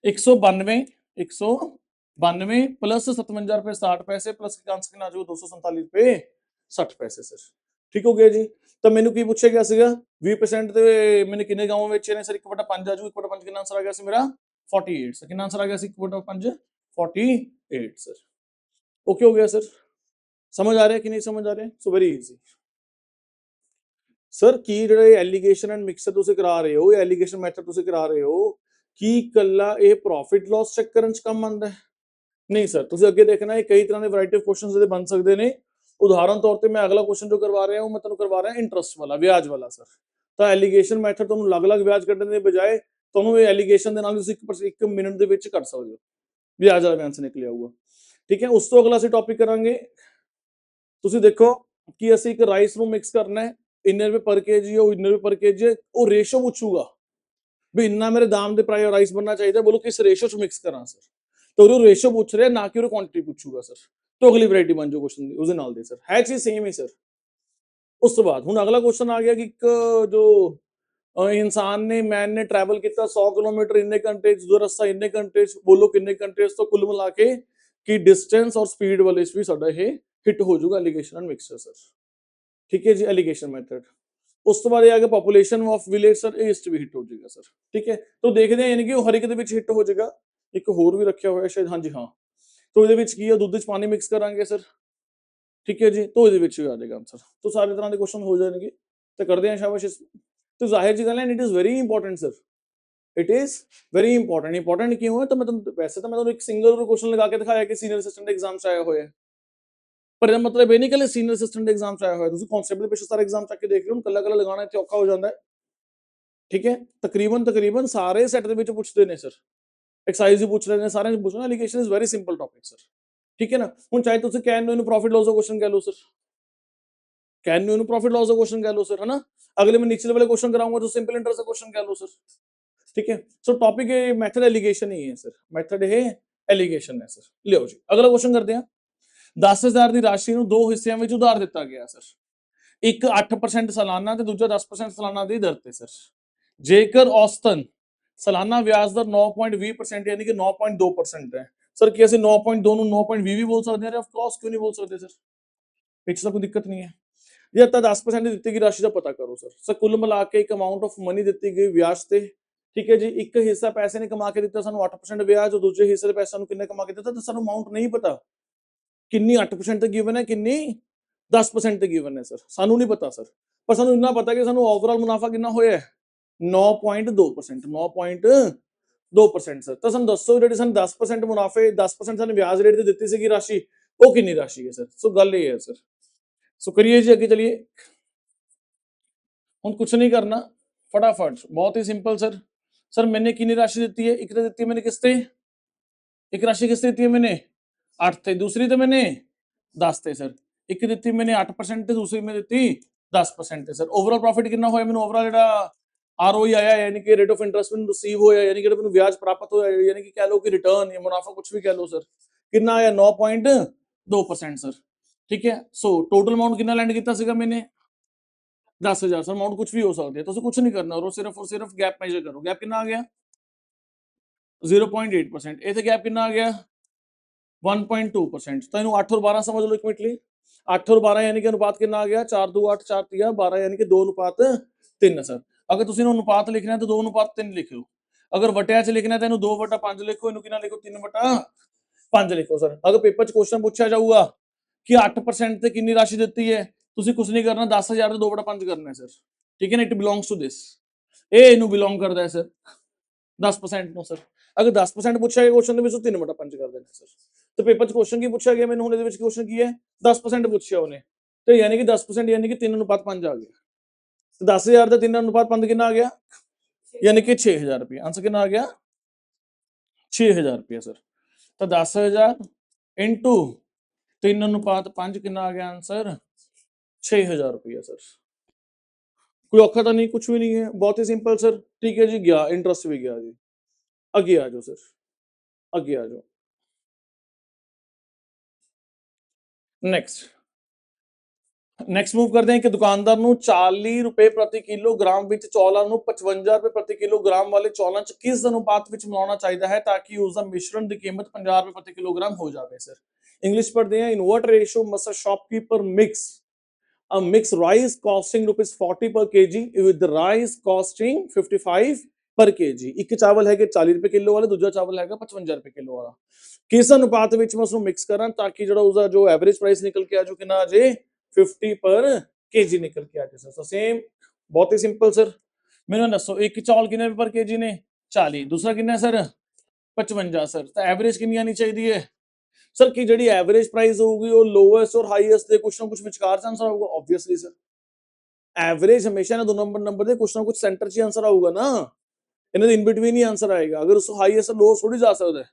192 प्लस 57 रुपए 60 पैसे प्लस कितना आ जाऊगा 247 रुपए 60 पैसे सर, ठीक हो गया जी। तो मैंने की पूछा गया सीगा 20% ਤੇ मैंने किन्ने गांव बेचे ने सर 1/5 आ जाऊ 1/5 कितना आंसर आ गया सी मेरा 48 सर, कितना आंसर आ गया सी 1/5 48 सर। ओके हो गया सर, समझ आ रहा है कि नहीं समझ आ रहा है, सो वेरी इजी सर। की ਜਿਹੜੇ ਐਲੀਗੇਸ਼ਨ ਐਂਡ ਮਿਕਸਰ ਤੁਸੀਂ ਕਰਾ ਰਹੇ ਹੋ, ਐਲੀਗੇਸ਼ਨ ਮੈਥਡ ਤੁਸੀਂ ਕਰਾ ਰਹੇ ਹੋ, ਕੀ ਕੱਲਾ ਇਹ ਪ੍ਰੋਫਿਟ ਲਾਸ ਚੈੱਕ ਕਰਨ ਚ ਕੰਮ ਆਉਂਦਾ ਹੈ? नहीं सर, ਤੁਸੀਂ ਅੱਗੇ ਦੇਖਣਾ ਹੈ ਕਈ ਤਰ੍ਹਾਂ ਦੇ ਵੈਰਾਈਟੀ ਆਫ ਕੁਐਸਚਨਸ ਇਹਦੇ ਬਣ ਸਕਦੇ ਨੇ। ਉਦਾਹਰਨ ਤੌਰ ਤੇ ਮੈਂ ਅਗਲਾ ਕੁਐਸਚਨ ਜੋ ਕਰਵਾ ਰਿਹਾ ਹਾਂ ਮੈਂ ਤੁਹਾਨੂੰ ਕਰਵਾ ਰਿਹਾ ਇੰਟਰਸਟ ਵਾਲਾ, ਵਿਆਜ ਵਾਲਾ ਸਰ। ਤਾਂ ਐਲੀਗੇਸ਼ਨ ਮੈਥਡ ਤੁਹਾਨੂੰ ਅਲੱਗ-ਅਲੱਗ ਵਿਆਜ ਕੱਢਣ ਦੇ ਬਜਾਏ ਤੁਹਾਨੂੰ ਇਹ ਐਲੀਗੇਸ਼ਨ ਦੇ ਨਾਲ ਤੁਸੀਂ 1 ਮਿੰਟ ਦੇ ਵਿੱਚ ਕੱਢ ਸਕਦੇ ਹੋ, ਵਿਆਜ ਵਾਲਾ ਆਂਸਰ ਨਿਕਲ ਆਊਗਾ, ਠੀਕ ਹੈ। ਉਸ ਤੋਂ ਅਗਲਾ ਅਸੀਂ ਟੌਪਿਕ ਕਰਾਂਗੇ, ਤੁਸੀਂ ਦੇਖੋ ਕਿ ਅਸੀਂ ਇੱਕ ਰਾਈਸ ਨੂੰ ਮਿਕਸ ਕਰਨਾ ਹੈ, ਇੰਨੇ ਰੁਪਏ ਪਰ ਕੇਜੀ ਉਹ ਇੰਨੇ ਰੁਪਏ ਪਰ ਕੇਜੀ, ਉਹ ਰੇਸ਼ੋ ਪੁੱਛੂਗਾ ਵੀ ਇੰਨਾ ਮੇਰੇ ਦਾਮ ਦੇ ਪ੍ਰਾਈਸ ਰਾਈਸ बनना चाहिए, बोलो किस रेशो च मिक्स करा सर। तो वो रेशो पूछ रहे ना कि वो क्वांटिटी पूछूगा सर। तो अगली वैरायटी बन जाओ क्वेश्चन उसदे नाल दे सर, है चीज सेम ही सर। उस तो बाद हुन अगला क्वेश्चन आ गया कि एक जो इंसान ने मैन ने ट्रैवल किया 100 किलोमीटर इन्ने घंटे च, दूर रस्ता इन्ने घंटे च, बोलो किन्ने घंटे च। तो कुल मिला के कि डिस्टेंस और स्पीड वाले भी साडा ये हिट हो जाऊगा एलिगेशन एंड मिक्सचर सर, ठीक है जी, एलिगेशन मेथड। उस तो बाद आ गया पॉपुलेशन ऑफ विलेज सर, इस भी हिट हो जाएगा सर, ठीक है। तो देखते हैं यानी कि हर एक दे विच हिट हो जाएगा। एक होर भी रखा हुआ है शायद, हाँ जी हाँ। तो ये की है दुध पानी मिक्स करांगे सर, ठीक है जी, तो ये आ जाएगा आंसर। तो सारे तरह के क्वेश्चन हो जाएंगे, तो करते हैं शाबाश। तो जाहिर जी गल है, it is very important sir, it is very important. Important क्यों है, तो मैं वैसे तो मैं एक सिंगल क्वेश्चन लगा के दिखाया कि सीनियर असिस्टेंट एग्जाम आया हुआ है, पर ਇਹਦਾ मतलब ਇਹ ਨਹੀਂ ਕਿ ਸੀਨੀਅਰ ਅਸਿਸਟੈਂਟ ਐਗਜ਼ਾਮ ਚ ਆਇਆ ਹੋਇਆ ਤੁਸੀਂ ਕਨਸੈਪਟ ਦੇ ਪਿੱਛੇ ਸਾਰਾ ਐਗਜ਼ਾਮ ਚੱਕ ਕੇ ਦੇਖ ਰਹੇ ਹੋ, ਕੱਲਾ ਕੱਲਾ ਲਗਾਉਣਾ ਇੱਥੇ ਔਖਾ ਹੋ ਜਾਂਦਾ ਹੈ, ਠੀਕ ਹੈ। ਤਕਰੀਬਨ ਸਾਰੇ ਸੈੱਟ ਦੇ ਵਿੱਚ ਪੁੱਛਦੇ ਨੇ ਸਰ, ਐਕਸਾਈਜ਼ ਵੀ ਪੁੱਛ ਰਹੇ ਨੇ, ਸਾਰਿਆਂ ਚ ਪੁੱਛਣਾ। Allegation is very simple topic sir, ਠੀਕ ਹੈ ਨਾ। ਹੁਣ ਚਾਹੇ ਤੁਸੀਂ ਕੈਨ ਨੂੰ ਇਹਨੂੰ ਪ੍ਰੋਫਿਟ ਲਾਸ ਦਾ ਕੁਐਸਚਨ ਕਹਿ ਲਓ ਸਰ, ਕੈਨ ਨੂੰ ਇਹਨੂੰ ਪ੍ਰੋਫਿਟ ਲਾਸ ਦਾ ਕੁਐਸਚਨ ਕਹਿ ਲਓ ਸਰ, ਹਨਾ। ਅਗਲੇ ਮੈਂ ਨੀਚੇ ਵਾਲੇ क्वेश्चन कराऊंगा तो सिंपल इंटरेस्ट का क्वेश्चन कह लो सर, ठीक है। सो टॉपिक ये मेथड एलिगेशन ही है सर, मेथड है एलिगेशन है सर। लियो जी अगला क्वेश्चन करते हैं। 10,000 ਦੀ ਰਾਸ਼ੀ ਨੂੰ ਦੋ ਹਿੱਸਿਆਂ ਵਿੱਚ ਉਧਾਰ ਦਿੱਤਾ ਗਿਆ ਸਰ, ਇੱਕ 8% ਸਾਲਾਨਾ ਤੇ ਦੂਜਾ 10% ਸਾਲਾਨਾ ਦੀ ਦਰ ਤੇ ਸਰ। ਜੇਕਰ ਔਸਤਨ ਸਾਲਾਨਾ ਵਿਆਜ ਦਰ 9.20% यानी कि 9.2% ਹੈ ਸਰ, ਕੀ ਅਸੀਂ 9.2 ਨੂੰ 9.20 ਵੀ ਬੋਲ ਸਕਦੇ ਹਾਂ? ਆਫ ਕੋਰਸ क्यों नहीं बोल सकते सर, ਪਿੱਛੇ ਤਾਂ ਕੋਈ ਦਿੱਕਤ ਨਹੀਂ ਹੈ। ਜੇ ਤਾਂ 10% ਦੀ ਦਿੱਤੀ ਗਈ ਰਾਸ਼ੀ ਦਾ ਪਤਾ ਕਰੋ ਸਰ। ਸਰ ਕੁੱਲ ਮਿਲਾ ਕੇ ਇੱਕ ਅਮਾਉਂਟ ਆਫ ਮਨੀ ਦਿੱਤੀ ਗਈ ਵਿਆਜ ਤੇ, ਠੀਕ ਹੈ ਜੀ। ਇੱਕ ਹਿੱਸਾ ਪੈਸੇ ਨੇ ਕਮਾ ਕੇ ਦਿੱਤਾ ਸਾਨੂੰ 8% ਵਿਆਜ, और ਦੂਜੇ ਹਿੱਸੇ ਦੇ ਪੈਸੇ ਸਾਨੂੰ ਕਿੰਨੇ ਕਮਾ ਕੇ ਦਿੱਤਾ, ਤਾਂ ਸਾਨੂੰ ਅਮਾਉਂਟ ਨਹੀਂ ਪਤਾ ਕਿੰਨੀ 8% ਤੇ ਗਿਵਨ ਹੈ, ਕਿੰਨੀ 10% ਤੇ ਗਿਵਨ ਹੈ ਸਰ, ਸਾਨੂੰ ਨਹੀਂ ਪਤਾ ਸਰ। ਪਰ ਸਾਨੂੰ ਇੰਨਾ ਪਤਾ ਕਿ ਸਾਨੂੰ ਓਵਰਆਲ ਮੁਨਾਫਾ ਕਿੰਨਾ ਹੋਇਆ ਹੈ 9.2%, 9.2% ਸਰ। ਤਾਂ ਸਾਨੂੰ ਦੱਸੋ ਜਿਹੜੀ ਸਾਨੂੰ 10% ਮੁਨਾਫੇ 10% ਸਾਨੂੰ ਵਿਆਜ ਰੇਟ ਤੇ ਦਿੱਤੀ ਸੀਗੀ ਰਾਸ਼ੀ, ਉਹ ਕਿੰਨੀ ਰਾਸ਼ੀ ਹੈ ਸਰ। ਸੋ ਗੱਲ ਇਹ ਹੈ ਸਰ। सो करिए जी आगे चलिए। हम कुछ नहीं करना, फटाफट बहुत ही सिंपल सर। सर मैंने कितनी राशि दी है, एक तो दी मैंने किस्ते, एक राशि किस्ते दी है मैंने 8 थे, दूसरी तो मैंने 10 थे सर। एक दी मैंने 8% थे, दूसरी में दी 10% थे सर। ओवरऑल प्रॉफिट कितना होया मैंने, ओवरऑल जेड़ा आरओई आया यानी कि रेट ऑफ इंटरेस्ट मैंने रिसीव होया, यानी कि मैंने ब्याज प्राप्त होया, यानी कि कह लो कि रिटर्न या मुनाफा कुछ भी कह लो सर, कितना आया 9.2% सर, ठीक है। सो टोटल अमाउंट कितना लैंड किया सीगा मैंने 10,000 सर। अमाउंट कुछ भी हो सकती है, तो कुछ नहीं करना और सिर्फ गैप मेजर करो। गैप कितना आ गया 0.8%, ये गैप कितना आ गया 1.2%। तो इन्हों 8 और 12 समझ लो एक मिनट लिए, 8 और 12 यानी कि अनुपात कितना आ गया 4 2 8 4 3 12 यानी कि 2:3 सर। अगर तुम अनुपात लिखना है तो 2:3 लिख लो, अगर वटिया च लिखना है तो 2/5 लिखो, इन्हों कितना लिखो 3/5 लिखो सर। अगर पेपर च क्वेश्चन पूछा जाऊगा कि 8% ਤੇ ਕਿੰਨੀ ਰਾਸ਼ੀ ਦਿੱਤੀ ਹੈ, ਤੁਸੀਂ ਕੁਝ ਨਹੀਂ ਕਰਨਾ, 10,000 ਤੇ 2/5 ਕਰਨਾ ਹੈ ਸਰ, ਠੀਕ ਹੈ ਨਾ। ਇਟ ਬਿਲੋਂਗਸ ਟੂ ਦਿਸ, ਇਹ ਇਹਨੂੰ ਬਿਲੋਂਗ ਕਰਦਾ ਹੈ ਸਰ 10% ਨੂੰ ਸਰ। ਅਗਰ 10% ਪੁੱਛਿਆ ਗਿਆ ਕੁਐਸਚਨ ਦੇ ਵਿੱਚ 3/5 ਕਰ ਦੇਣਾ ਸਰ। ਤੇ ਪੇਪਰ 'ਚ ਕੁਐਸਚਨ ਕੀ ਪੁੱਛਿਆ ਗਿਆ ਮੈਨੂੰ, ਹੁਣ ਇਹਦੇ ਵਿੱਚ ਕੁਐਸਚਨ ਕੀ ਹੈ 10% ਪੁੱਛਿਆ ਉਹਨੇ, ਤੇ ਯਾਨੀ ਕਿ 10% ਯਾਨੀ ਕਿ 3:5 ਆ ਗਿਆ। ਤੇ 10,000 ਦਾ 3:5 ਕਿੰਨਾ ਆ ਗਿਆ, यानी कि 6,000 रुपये। आंसर कितना आ गया 6000 रुपया सर। तो 10,000 इंटू 3:5 कितना आ गया आंसर? 6000 रुपया सर। कोई औखा तो नहीं, कुछ भी नहीं है, बहुत ही सिंपल सर। ठीक है जी, गया इंटरेस्ट भी गया जी। अगे आ जाओ सर, अगे आ जाओ। नेक्स्ट ਨੈਕਸਟ ਮੂਵ ਕਰਦੇ ਹਾਂ ਕਿ ਦੁਕਾਨਦਾਰ ਨੂੰ 40 ਰੁਪਏ ਪ੍ਰਤੀ ਕਿਲੋਗ੍ਰਾਮ ਵਿੱਚ ਚੌਲਾਂ ਨੂੰ 55 ਰੁਪਏ ਪ੍ਰਤੀ ਕਿਲੋਗ੍ਰਾਮ ਵਾਲੇ ਚੌਲਾਂ 'ਚ ਕਿਸ ਅਨੁਪਾਤ ਵਿੱਚ ਮਿਲਾਉਣਾ ਚਾਹੀਦਾ ਹੈ ਤਾਂ ਕਿ ਉਸ ਦਾ ਮਿਸ਼ਰਣ ਦੀ ਕੀਮਤ 50 ਰੁਪਏ ਪ੍ਰਤੀ ਕਿਲੋਗ੍ਰਾਮ ਹੋ ਜਾਵੇ ਸਰ। ਇੰਗਲਿਸ਼ ਪੜ੍ਹਦੇ ਹਾਂ, in what ratio must a shopkeeper mix a mix rice costing rupees 40 per kg with the rice costing 55 per kg। ਇੱਕ ਚਾਵਲ ਹੈਗੇ 40 ਰੁਪਏ ਕਿਲੋ ਵਾਲਾ, ਦੂਜਾ ਚਾਵਲ ਹੈਗਾ 55 ਰੁਪਏ ਕਿਲੋ ਵਾਲਾ। ਕਿਸ ਅਨੁਪਾਤ ਵਿੱਚ ਮੈਂ ਉਸਨੂੰ ਮਿਕਸ ਕਰਾਂ ਤਾਂ ਕਿ ਜਿਹੜਾ ਉਸਦਾ ਜੋ ਐਵਰੇਜ ਪ੍ਰਾਈਸ ਨਿਕਲ ਕੇ ਆ ਜੋ ਕਿੰਨਾ ਆ ਜੇ 50 पर kg निकल के आ जाए सर। सेम, बहुत ही सिंपल सर। मैंने दसो एक चौल कितने पर kg ने 40, दूसरा कितना सर 55 सर। तो एवरेज कितनी आनी चाहिए सर की जी एवरेज प्राइस होगी वो लोएस्ट और हाईएस्ट दे कुछ ना कुछ विचकार आंसर होगा ऑब्वियसली सर। एवरेज हमेशा ना दो नंबर दे कुछ ना कुछ सेंटर च आंसर आऊगा ना, इन्हें इन बिटवीन ही आंसर आएगा। अगर उसको हाईएस्ट लोएस्ट थोड़ी जा सकता है।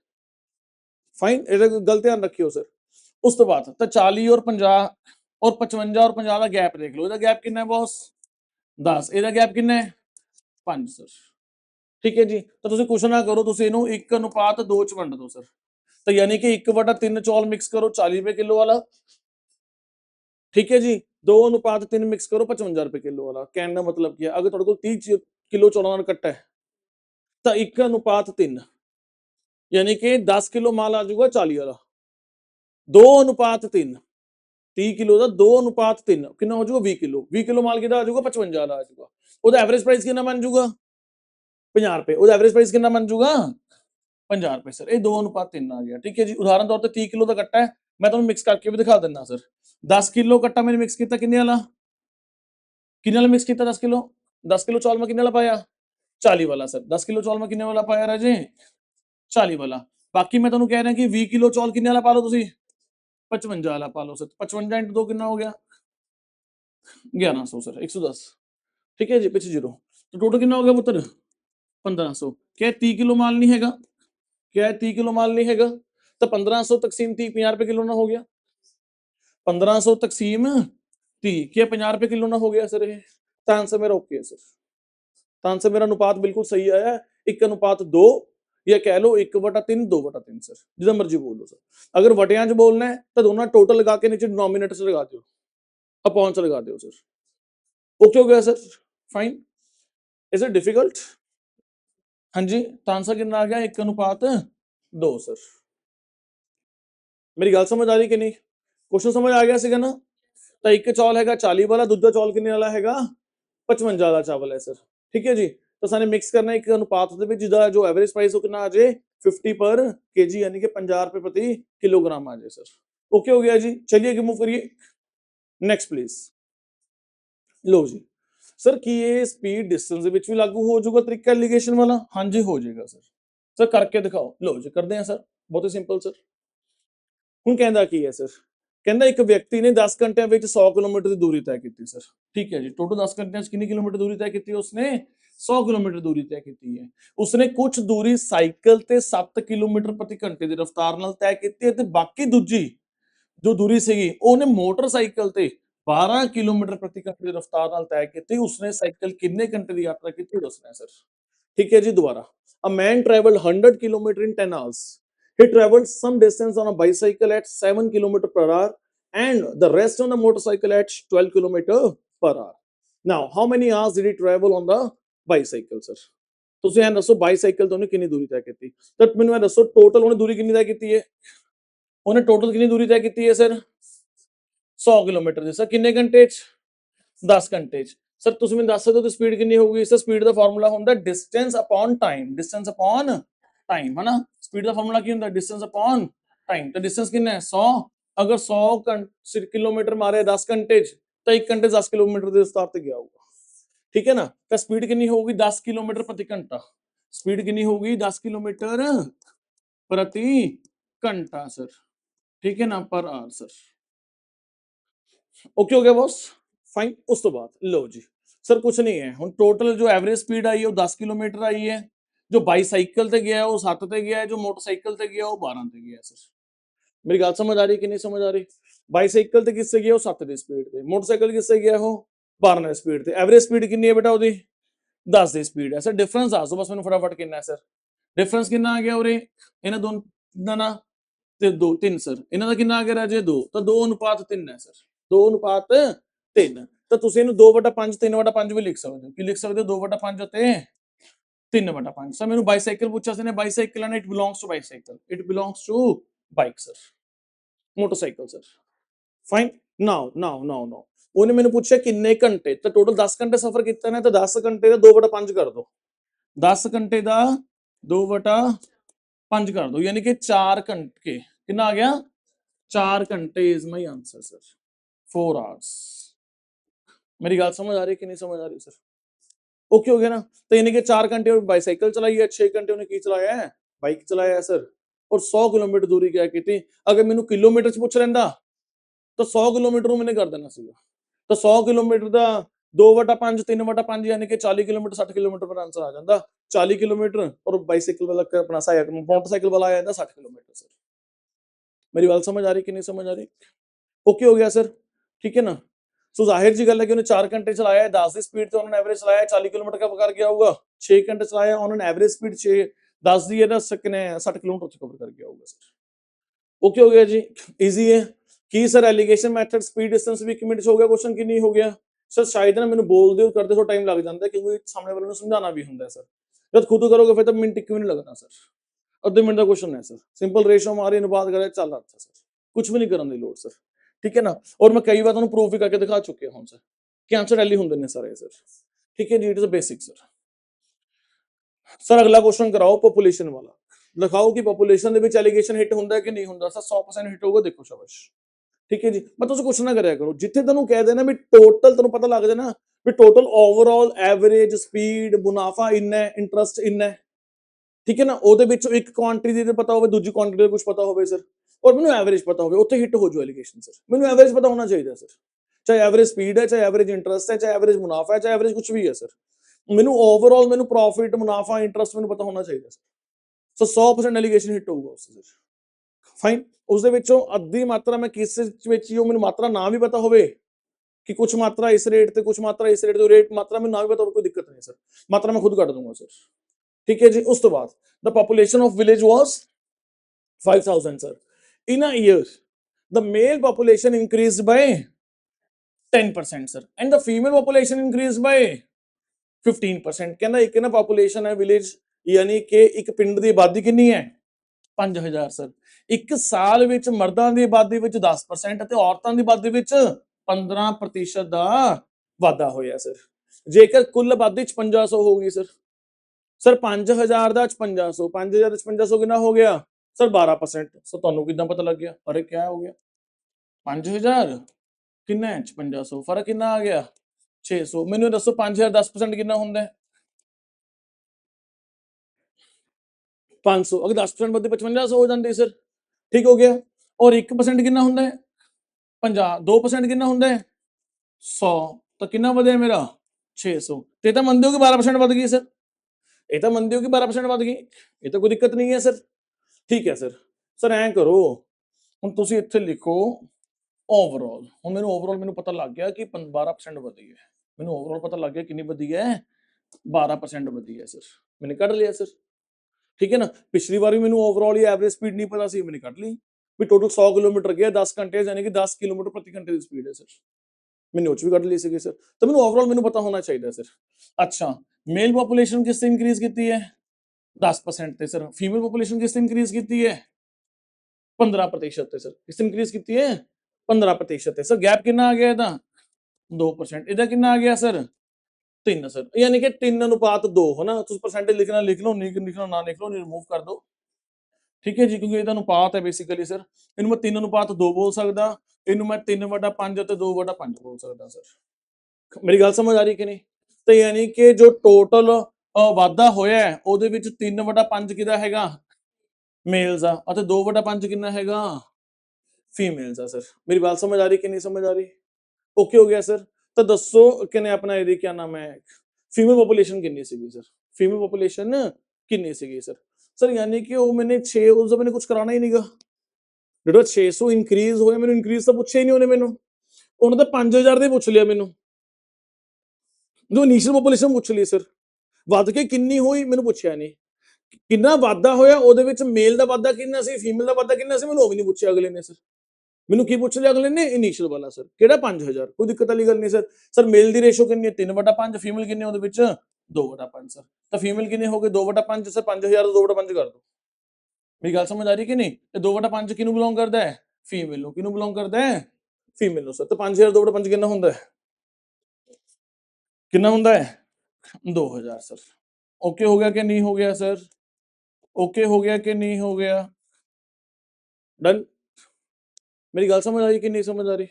फाइन, ये गल ध्यान रखियो सर। उस तो बाद तो 40 और 50 और 55 और 50 का गैप देख लो, ਇਹਦਾ ਗੈਪ ਕਿੰਨਾ ਹੈ ਬੌਸ 10, ਇਹਦਾ ਗੈਪ ਕਿੰਨਾ ਹੈ 5 ਸਰ। ਠੀਕ ਹੈ ਜੀ, ਤਾਂ ਤੁਸੀਂ ਕੁਛ ਨਾ ਕਰੋ, ਤੁਸੀਂ ਇਹਨੂੰ 1:2 ਚ ਵੰਡ ਦਿਓ ਸਰ। ਤਾਂ ਯਾਨੀ ਕਿ 1/3 ਚੌਲ ਮਿਕਸ ਕਰੋ 40 ਰੁਪਏ ਕਿਲੋ ਵਾਲਾ, ਠੀਕ ਹੈ ਜੀ। 2:3 ਮਿਕਸ ਕਰੋ 55 ਰੁਪਏ ਕਿਲੋ ਵਾਲਾ। ਕਹਿਣ ਦਾ ਮਤਲਬ ਕੀ ਹੈ, ਅਗਰ ਤੁਹਾਡੇ ਕੋਲ 30 ਕਿਲੋ ਚੌਲਾਂ ਦਾ ਕੱਟਾ ਹੈ ਤਾਂ 1:3 यानी कि 10 किलो माल आ जाऊगा 40 वाला, 2:3 30 किलो का 2:3 कितना हो जाएगा 20 किलो। 20 किलो माल कितना आ जाएगा 55 वाला आ जाएगा। ਉਹਦਾ एवरेज प्राइस कितना बन जाऊगा 50 रुपए। ਉਹਦਾ एवरेज प्राइस कितना बन जाऊगा 50 रुपए सर। ये 2:3 आ गया। ठीक है जी, उदाहरण तौर पर 30 किलो का कट्टा है, मैं तुम्हें मिक्स करके भी दिखा देना सर। 10 किलो कट्टा मैंने मिक्स किया किन्ने वाला, किन्ने वाला मिक्स किया 10 किलो। 10 किलो चौल में किन्ने वाला पाया 40 वाला सर। 10 किलो चौल में किन्ने वाला पाया राजे 40 वाला। बाकी मैं तुम्हें कह रहा कि 20 किलो चौल किन्ने वाला पा लो तुसी 55 वाला पा लो सर। 55 इंटू 2 कितना हो गया 1100 सर, 110। ठीक है जी, पिछे जीरो। तो टोटल कितना हो गया पुत्र 1500। क्या 30 किलो माल नहीं हैगा, क्या 30 किलो माल नहीं हैगा, तो 1500 तकसीम 30 50 रुपए किलो ना हो गया। 1500 तकसीम 30 क्या 50 रुपए किलो ना हो गया सर। ये तो आंसर मेरा ओके है सर। तो आंसर मेरा अनुपात बिल्कुल सही आया, 1:2 या कह लो 1/3 2/3 सर, जितना मर्जी बोल दो सर। अगर वटिया च बोलना है तो दोनों टोटल लगा के नीचे डिनोमिनेटर से लगा दो, अपॉन से लगा दो सर। ओके हो गया sir, fine. Is it difficult? हाँ जी, तो आंसर कितना आ गया 1:2 सर। मेरी गल समझ आ रही कि नहीं, क्वेश्चन समझ आ गया सीगा ना। तो एक चौल हैगा 40 वाला, दूजा चौल किन्ने वाला हैगा 55 वाला चावल है सर। ठीक है जी, तो साने मिक्स करना एक अनुपात दे विच जिहदा जो एवरेज प्राइस हो कितना आ जाए 50 पर केजी यानी कि 50 रुपए प्रति किलोग्राम आ जाए सर। ओके हो गया जी, चलिए आगे मूव करिए। Next please. लो जी सर, की ये स्पीड डिस्टेंस दे विच भी लागू हो जाऊगा तरीका एलीगेशन वाला? हाँ जी हो जाएगा सर। सर करके दिखाओ। लो जी करते हैं सर, बहुत ही सिंपल सर। ਹੁਣ ਕਹਿੰਦਾ ਕੀ ਹੈ ਸਰ, ਕਹਿੰਦਾ ਇੱਕ ਵਿਅਕਤੀ ਨੇ 10 ਘੰਟਿਆਂ ਵਿੱਚ 100 ਕਿਲੋਮੀਟਰ ਦੀ ਦੂਰੀ ਤੈਅ ਕੀਤੀ ਸਰ। ਠੀਕ ਹੈ ਜੀ, ਟੋਟਲ 10 ਘੰਟਿਆਂ 'ਚ ਕਿੰਨੀ ਕਿਲੋਮੀਟਰ ਦੂਰੀ ਤੈਅ ਕੀਤੀ ਉਸਨੇ 100 ਕਿਲੋਮੀटर दूरी तय की है। उसने कुछ दूरी साइकिल ते 7 किलोमीटर प्रति घंटे की रफ्तार नाल तय की है ते बाकी दूजी जो दूरी सीगी ਉਹਨੇ मोटरसाइकिल ते 12 किलोमीटर प्रति घंटे की रफ्तार नाल तय की। उसने साइकिल किन्ने घंटे की यात्रा की दसना सर। ठीक है जी, दोबारा। A man traveled 100 kilometer in 10 hours. He traveled some distance on a bicycle at 7 kilometer per hour and the rest on a motorcycle at 12 kilometer per hour. Now, how many hours did he travel on the bicycle, sir? ਤੁਸੀਂ ਇਹ ਦੱਸੋ bicycle ਤੋਂ ਉਹਨੇ ਕਿੰਨੀ ਦੂਰੀ ਤੈਅ ਕੀਤੀ। ਤਾਂ ਮੈਨੂੰ ਇਹ ਦੱਸੋ ਟੋਟਲ ਉਹਨੇ ਦੂਰੀ ਕਿੰਨੀ ਤੈਅ ਕੀਤੀ ਹੈ। ਉਹਨੇ ਟੋਟਲ ਕਿੰਨੀ ਦੂਰੀ ਤੈਅ ਕੀਤੀ ਹੈ ਸਰ 100 ਕਿਲੋਮੀਟਰ ਦੀ। ਸਰ ਕਿੰਨੇ ਘੰਟੇ 'ਚ 10 ਘੰਟੇ 'ਚ। ਸਰ ਤੁਸੀਂ ਮੈਨੂੰ ਦੱਸ ਸਕਦੇ ਹੋ ਸਪੀਡ ਕਿੰਨੀ ਹੋਊਗੀ। ਸਰ ਸਪੀਡ ਦਾ ਫਾਰਮੂਲਾ ਹੁੰਦਾ distance upon time, distance upon time ਹੈ ਨਾ। ਸਪੀਡ ਦਾ ਫਾਰਮੂਲਾ ਕੀ ਹੁੰਦਾ ਡਿਸਟੈਂਸ ਅਪੋਨ ਟਾਈਮ। ਤਾਂ ਡਿਸਟੈਂਸ ਕਿੰਨਾ ਹੈ 100। ਅਗਰ 100 ਕਿਲੋਮੀਟਰ ਮਾਰੇ 10 ਘੰਟੇ 'ਚ ਤਾਂ 1 ਘੰਟੇ 10 ਕਿਲੋਮੀਟਰ ਦੇ ਰਫ਼ਤਾਰ ਤੇ ਗਿਆ ਹੋਊਗਾ। ठीक है ना। तो स्पीड कितनी होगी 10 किलोमीटर प्रति घंटा। स्पीड कितनी होगी 10 किलोमीटर प्रति घंटा सर। ठीक है ना, पर आवर सर। ओके हो गया बॉस, फाइन। उस तो बाद लो जी सर कुछ नहीं है, हम टोटल जो एवरेज स्पीड आई है वो 10 किलोमीटर आई है जो बाईसाइकिल ते गया है वो 7 ते गया है, जो मोटरसाइकिल ते गया वो 12 ते गया है सर। मेरी गल समझ आ रही कि नहीं समझ आ रही? बाईसाइकिल ते किससे गया वो 7 दी स्पीड ते, मोटरसाइकिल किससे गया वो 12 दी स्पीड ते। एवरेज स्पीड कितनी है बेटा ओदी? 10 दी स्पीड है। सर डिफरेंस दस दो बस मैनूं फटाफट कितना है सर? डिफरेंस कितना आ गया उरे इन्हां दोनों दा ते 2 3 सर, इन्हां दा कितना आ गया राजे 2, ਤਾਂ 2 ਅਨੁਪਾਤ 3 ਹੈ ਸਰ, 2 ਅਨੁਪਾਤ 3, ਤਾਂ ਤੁਸੀਂ ਇਹਨੂੰ 2/5 3/5 ਵੀ ਲਿਖ ਸਕਦੇ ਹੋ। ਕੀ ਲਿਖ ਸਕਦੇ ਹੋ? 2/5 ਅਤੇ 3/5। ਸਰ ਮੈਨੂੰ ਬਾਈਸਾਈਕਲ ਪੁੱਛਿਆ ਸੀ ਨੇ, bicycle and it belongs to bicycle, it belongs to bike sir, motorcycle sir. Fine. Now ਉਹਨੇ ਮੈਨੂੰ ਪੁੱਛਿਆ ਕਿੰਨੇ ਘੰਟੇ, ਤਾਂ ਟੋਟਲ 10 ਘੰਟੇ ਸਫ਼ਰ ਕੀਤਾ ਨੇ, ਤਾਂ 10 ਘੰਟੇ ਦਾ 2/5 ਕਰ ਦੋ, 10 ਘੰਟੇ ਦਾ 2/5 ਕਰ ਦੋ, ਯਾਨੀ ਕਿ 4 ਘੰਟੇ। ਕਿੰਨਾ ਆ ਗਿਆ? 4 ਘੰਟੇ ਇਜ਼ ਮਾਈ ਆंसर सर, 4 आवर्स। मेरी गल समझ आ रही कि नहीं समझ आ रही सर? ओके हो गया ना? तो यानी कि 4 घंटे और बाईसाइकिल चलाई है, 6 घंटे उन्हें की चलाया है? बाइक चलाया है सर। और 100 किलोमीटर दूरी क्या की थी? अगर मैनू किलोमीटर च पूछ लेंदा तो 100 किलोमीटर मैंने कर देना सीगा। तो 100 किलोमीटर का 2/5 3/5 यानी कि 40 किलोमीटर 60 किलोमीटर पर आंसर आ जाता। 40 किलोमीटर और बाईसाइकिल वाला अपना मोटरसाइकिल वाला आ जाता 60 किलोमीटर सर। मेरी गल समझ आ रही कि नहीं समझ आ रही? ओके हो गया सर, ठीक है ना? सो जाहिर जी गल है कि उन्हें 4 घंटे चलाया है, 10 की स्पीड तो उन्होंने एवरेज चलाया 40 किलोमीटर का कर गया होगा। 6 घंटे चलाया उन्होंने एवरेज स्पीड 6 10 दी है ना, सकने 60 किलोमीटर कवर कर गया होगा सर। ओके हो गया जी, इजी है। की sir alligation method speed distance भी 1 मिनट हो गया क्वेश्चन कि नहीं हो गया सर? शायद ना मैंने बोल दे करते थोड़ा टाइम लग जाता है क्योंकि सामने वाले ने समझाना भी होता है सर। जब खुद करोगे फिर तो मिनट 1 भी नहीं लगना सर, अद्धे मिनट का क्वेश्चन है सर, सिंपल रेशो मारी अनुपात करे चल रहा था सर, कुछ भी नहीं करने की लोड़ सर, ठीक है ना? और मैं कई बार तुहानू प्रूफ भी करके दिखा चुके हूं सर कि आंसर टैली होंदे ने सारे सर, ठीक है जी, it is a basic sir. Sir अगला क्वेश्चन कराओ पॉपुलेशन वाला, दिखाओ कि पॉपुलेशन ਦੇ ਵਿੱਚ एलिगेशन हिट ਹੁੰਦਾ है कि नहीं ਹੁੰਦਾ सर? 100% हिट होगा, देखो शाबाश, ठीक है जी। मैं तुझसे कुछ ना करया करो, जिथे तैनू कह देना भी टोटल तैनू पता लग जाए ना भी टोटल ओवरऑल एवरेज स्पीड मुनाफा इन्ना है, इंटरस्ट इन्ना है, ठीक है ना? ਉਹਦੇ ਵਿੱਚੋਂ ਇੱਕ ਕੁਆਂਟੀਟੀ ਦੇ ਪਤਾ ਹੋਵੇ, ਦੂਜੀ ਕੁਆਂਟੀਟੀ ਦਾ ਕੁਝ ਪਤਾ ਹੋਵੇ ਸਰ, और ਮੈਨੂੰ एवरेज पता होवे, ਉੱਥੇ ਹਿੱਟ ਹੋ ਜਾਓ एलिगेशन सर। ਮੈਨੂੰ एवरेज पता होना चाहिए सर, चाहे एवरेज स्पीड है, चाहे एवरेज इंटरस्ट है, चाहे एवरेज मुनाफा है, चाहे एवरेज कुछ भी है सर। ਮੈਨੂੰ ओवरऑल ਮੈਨੂੰ प्रॉफिट मुनाफा इंटरस्ट ਮੈਨੂੰ पता होना चाहिए सर। सो 100% एलिगेशन हिट होगा उससे सर। फाइन। उसਦੇ ਵਿੱਚੋਂ ਅੱਧੀ ਮਾਤਰਾ ਮੈਂ ਕਿਸ ਵਿੱਚ ਹੀ ਉਹ ਮੈਨੂੰ ਮਾਤਰਾ ਨਾ ਵੀ ਪਤਾ ਹੋਵੇ कि कुछ मात्रा इस रेट ਤੇ कुछ मात्रा इस रेट ਤੇ रेट मात्रा ਮੈਨੂੰ ਨਾ ਵੀ ਪਤਾ ਹੋਵੇ, कोई दिक्कत नहीं सर, मात्रा मैं खुद ਕੱਢ दूंगा सर, ठीक है जी। उस तो बाद the population of village was 5000 sir. In a year the mail population increased by 10% sir and the female population increased by 15%। ਕਹਿੰਦਾ ਇੱਕ ਨਾ ਪੋਪੂਲੇਸ਼ਨ ਹੈ ਵਿਲੇਜ, ਯਾਨੀ ਕਿ ਇੱਕ ਪਿੰਡ ਦੀ ਆਬਾਦੀ ਕਿੰਨੀ ਹੈ? 5000 ਸਰ। ਇੱਕ ਸਾਲ ਵਿੱਚ ਮਰਦਾਂ ਦੀ ਆਬਾਦੀ ਵਿੱਚ 10% ਅਤੇ ਔਰਤਾਂ ਦੀ ਆਬਾਦੀ ਵਿੱਚ 15% ਦਾ ਵਾਧਾ ਹੋਇਆ ਸਰ। ਜੇਕਰ ਕੁੱਲ ਆਬਾਦੀ 5500 ਹੋ ਗਈ ਸਰ, ਸਰ 5000 ਦਾ 5500, 5000 ਦਾ 5500 ਕਿੰਨਾ ਹੋ ਗਿਆ ਸਰ? 12%। ਸੋ ਤੁਹਾਨੂੰ ਕਿਦਾਂ ਪਤਾ ਲੱਗ ਗਿਆ? ਅਰੇ ਕੀ ਹੋ ਗਿਆ? 5000 ਕਿੰਨਾ ਹੈ 5500, ਫਰਕ ਕਿੰਨਾ ਆ ਗਿਆ? 600। ਮੈਨੂੰ ਦੱਸੋ 5000 10% ਕਿੰਨਾ ਹੁੰਦਾ ਹੈ? 500। अगर 10% ਵਧੇ 5500 ਹੋ ਜਾਂਦੀ ਸਰ, ਠੀਕ ਹੋ ਗਿਆ। ਔਰ 1% ਕਿੰਨਾ ਹੁੰਦਾ ਹੈ? 50। 2% ਕਿੰਨਾ ਹੁੰਦਾ ਹੈ? 100। ਤਾਂ ਕਿੰਨਾ ਵਧਿਆ ਮੇਰਾ? 600। ਤੇ ਤਾਂ ਮੰਨਦੇ ਹੋ ਕਿ 12% ਵਧ ਗਈ ਸਰ, ਇਹ ਤਾਂ ਮੰਨਦੇ ਹੋ ਕਿ 12% ਵਧ ਗਈ, ਇਹ ਤਾਂ ਕੋਈ ਦਿੱਕਤ ਨਹੀਂ ਹੈ ਸਰ, ਠੀਕ ਹੈ ਸਰ। ਸਰ ਐਂ ਕਰੋ, ਹੁਣ ਤੁਸੀਂ ਇੱਥੇ ਲਿਖੋ ਓਵਰਆਲ। ਹੁਣ ਮੈਨੂੰ ਓਵਰਆਲ ਮੈਨੂੰ ਪਤਾ ਲੱਗ ਗਿਆ ਕਿ 12% ਵਧੀ ਹੈ, ਮੈਨੂੰ ਓਵਰਆਲ ਪਤਾ ਲੱਗ ਗਿਆ ਕਿੰਨੀ ਵਧੀ ਹੈ? 12% ਵਧੀ ਹੈ ਸਰ, मैंने ਕੱਢ ਲਿਆ ਸਰ, ठीक है ना? पिछली बार भी मैंने ओवरऑल ही एवरेज स्पीड नहीं पता सी, मैंने कट ली भी टोटल 100 किलोमीटर गया 10 घंटे, यानी कि 10 किलोमीटर प्रति घंटे की स्पीड है सर, मैंने वो भी कट ली सी सर। तो मैंने ओवरऑल मैंने पता होना चाहिए सर। अच्छा, मेल पॉपुलेशन किससे इंक्रीज की है? 10% सर। फीमेल पॉपुलेशन किससे इंक्रीज की है? 15% सर। किससे इंक्रीज की है? 15% सर। गैप कितना आ गया था? 2%। इधर कितना आ गया सर? 3 सर, यानी कि 3:2 है ना? तुम परसेंटेज लिखना लिख लो, नहीं लिखना ना लिख लो, रिमूव कर दो, ठीक है जी, क्योंकि ਇਹਦਾ ਅਨੁਪਾਤ ਹੈ ਬੇਸਿਕਲੀ ਸਰ। ਇਹਨੂੰ ਮੈਂ 3:2 ਬੋਲ ਸਕਦਾ, ਇਹਨੂੰ ਮੈਂ 3/5 ਅਤੇ 2/5 ਬੋਲ ਸਕਦਾ ਸਰ। ਮੇਰੀ ਗੱਲ ਸਮਝ ਆ ਰਹੀ ਕਿ ਨਹੀਂ? ਤੇ ਯਾਨੀ ਕਿ ਜੋ ਟੋਟਲ ਵਾਧਾ ਹੋਇਆ ਹੈ ਉਹਦੇ ਵਿੱਚ 3/5 ਕਿਹਦਾ ਹੈਗਾ? ਮੇਲਸ ਆ, ਅਤੇ 2/5 ਕਿੰਨਾ ਹੈਗਾ? ਫੀਮੇਲਸ ਆ ਸਰ। ਮੇਰੀ ਗੱਲ ਸਮਝ ਆ ਰਹੀ ਕਿ ਨਹੀਂ ਸਮਝ ਆ ਰਹੀ? ਓਕੇ ਹੋ ਗਿਆ ਸਰ। ਤਾਂ ਦੱਸੋ ਕਿਨੇ ਆਪਣਾ ਇਹਦੀ ਕੀ ਨਾਮ ਹੈ, ਫੀਮੇਲ ਪੋਪੂਲੇਸ਼ਨ ਕਿੰਨੀ ਸੀਗੀ ਸਰ? ਫੀਮੇਲ ਪੋਪੂਲੇਸ਼ਨ ਕਿੰਨੀ ਸੀਗੀ ਸਰ? ਸਰ ਯਾਨੀ ਕਿ ਉਹ ਮੈਨੇ 6 ਉਸ ਦਾ ਮੈਨੇ ਕੁਝ ਕਰਾਣਾ ਹੀ ਨਹੀਂਗਾ। ਜਿਹੜਾ 600 ਇੰਕਰੀਜ਼ ਹੋਇਆ ਮੈਨੂੰ ਇੰਕਰੀਜ਼ ਤਾਂ ਪੁੱਛਿਆ ਹੀ ਨਹੀਂ ਉਹਨੇ ਮੈਨੂੰ। ਉਹਨੇ ਤਾਂ 5000 ਦੇ ਪੁੱਛ ਲਿਆ ਮੈਨੂੰ। ਜੋ ਇਨੀਸ਼ੀਅਲ ਪੋਪੂਲੇਸ਼ਨ ਪੁੱਛ ਲਈ ਸਰ। ਵੱਧ ਕੇ ਕਿੰਨੀ ਹੋਈ ਮੈਨੂੰ ਪੁੱਛਿਆ ਨਹੀਂ। ਕਿੰਨਾ ਵਾਧਾ ਹੋਇਆ ਉਹਦੇ ਵਿੱਚ ਮੇਲ ਦਾ ਵਾਧਾ ਕਿੰਨਾ ਸੀ, ਫੀਮੇਲ ਦਾ ਵਾਧਾ ਕਿੰਨਾ ਸੀ, ਮੈਨੂੰ ਉਹ ਵੀ ਨਹੀਂ ਪੁੱਛਿਆ ਅਗਲੇ ਨੇ ਸਰ। ਮੈਨੂੰ ਕੀ ਪੁੱਛ ਲਿਆ ਅਗਲੇ ਨੇ? ਇਨੀਸ਼ੀਅਲ ਵਾਲਾ ਸਰ। ਕਿਹੜਾ 5000? ਕੋਈ ਦਿੱਕਤ ਵਾਲੀ ਗੱਲ ਨਹੀਂ ਸਰ। ਸਰ ਮੇਲ ਦੀ ਰੇਸ਼ੋ ਕਿੰਨੀ ਹੈ? 3/5। ਫੀਮੇਲ ਕਿੰਨੇ ਉਹਦੇ ਵਿੱਚ? 2/5 ਸਰ। ਤਾਂ ਫੀਮੇਲ ਕਿੰਨੇ ਹੋ ਗਏ? 2/5 ਸਰ। 5000 ਦਾ 2/5 ਕਰ ਦੋ। ਮੇਰੀ ਗੱਲ ਸਮਝ ਆ ਰਹੀ ਕਿ ਨਹੀਂ? ਇਹ 2/5 ਕਿਹਨੂੰ ਬਿਲੋਂਗ ਕਰਦਾ ਹੈ? ਫੀਮੇਲ ਨੂੰ। ਕਿਹਨੂੰ ਬਿਲੋਂਗ ਕਰਦਾ ਹੈ? ਫੀਮੇਲ ਨੂੰ ਸਰ। ਤਾਂ 5000 2/5 ਕਿੰਨਾ ਹੁੰਦਾ ਹੈ? ਕਿੰਨਾ ਹੁੰਦਾ ਹੈ? 2000 ਸਰ। ओके हो गया कि नहीं हो गया सर? ओके हो गया कि नहीं हो गया? डन। मेरी गल समझ आ रही कि नहीं समझ आ रही?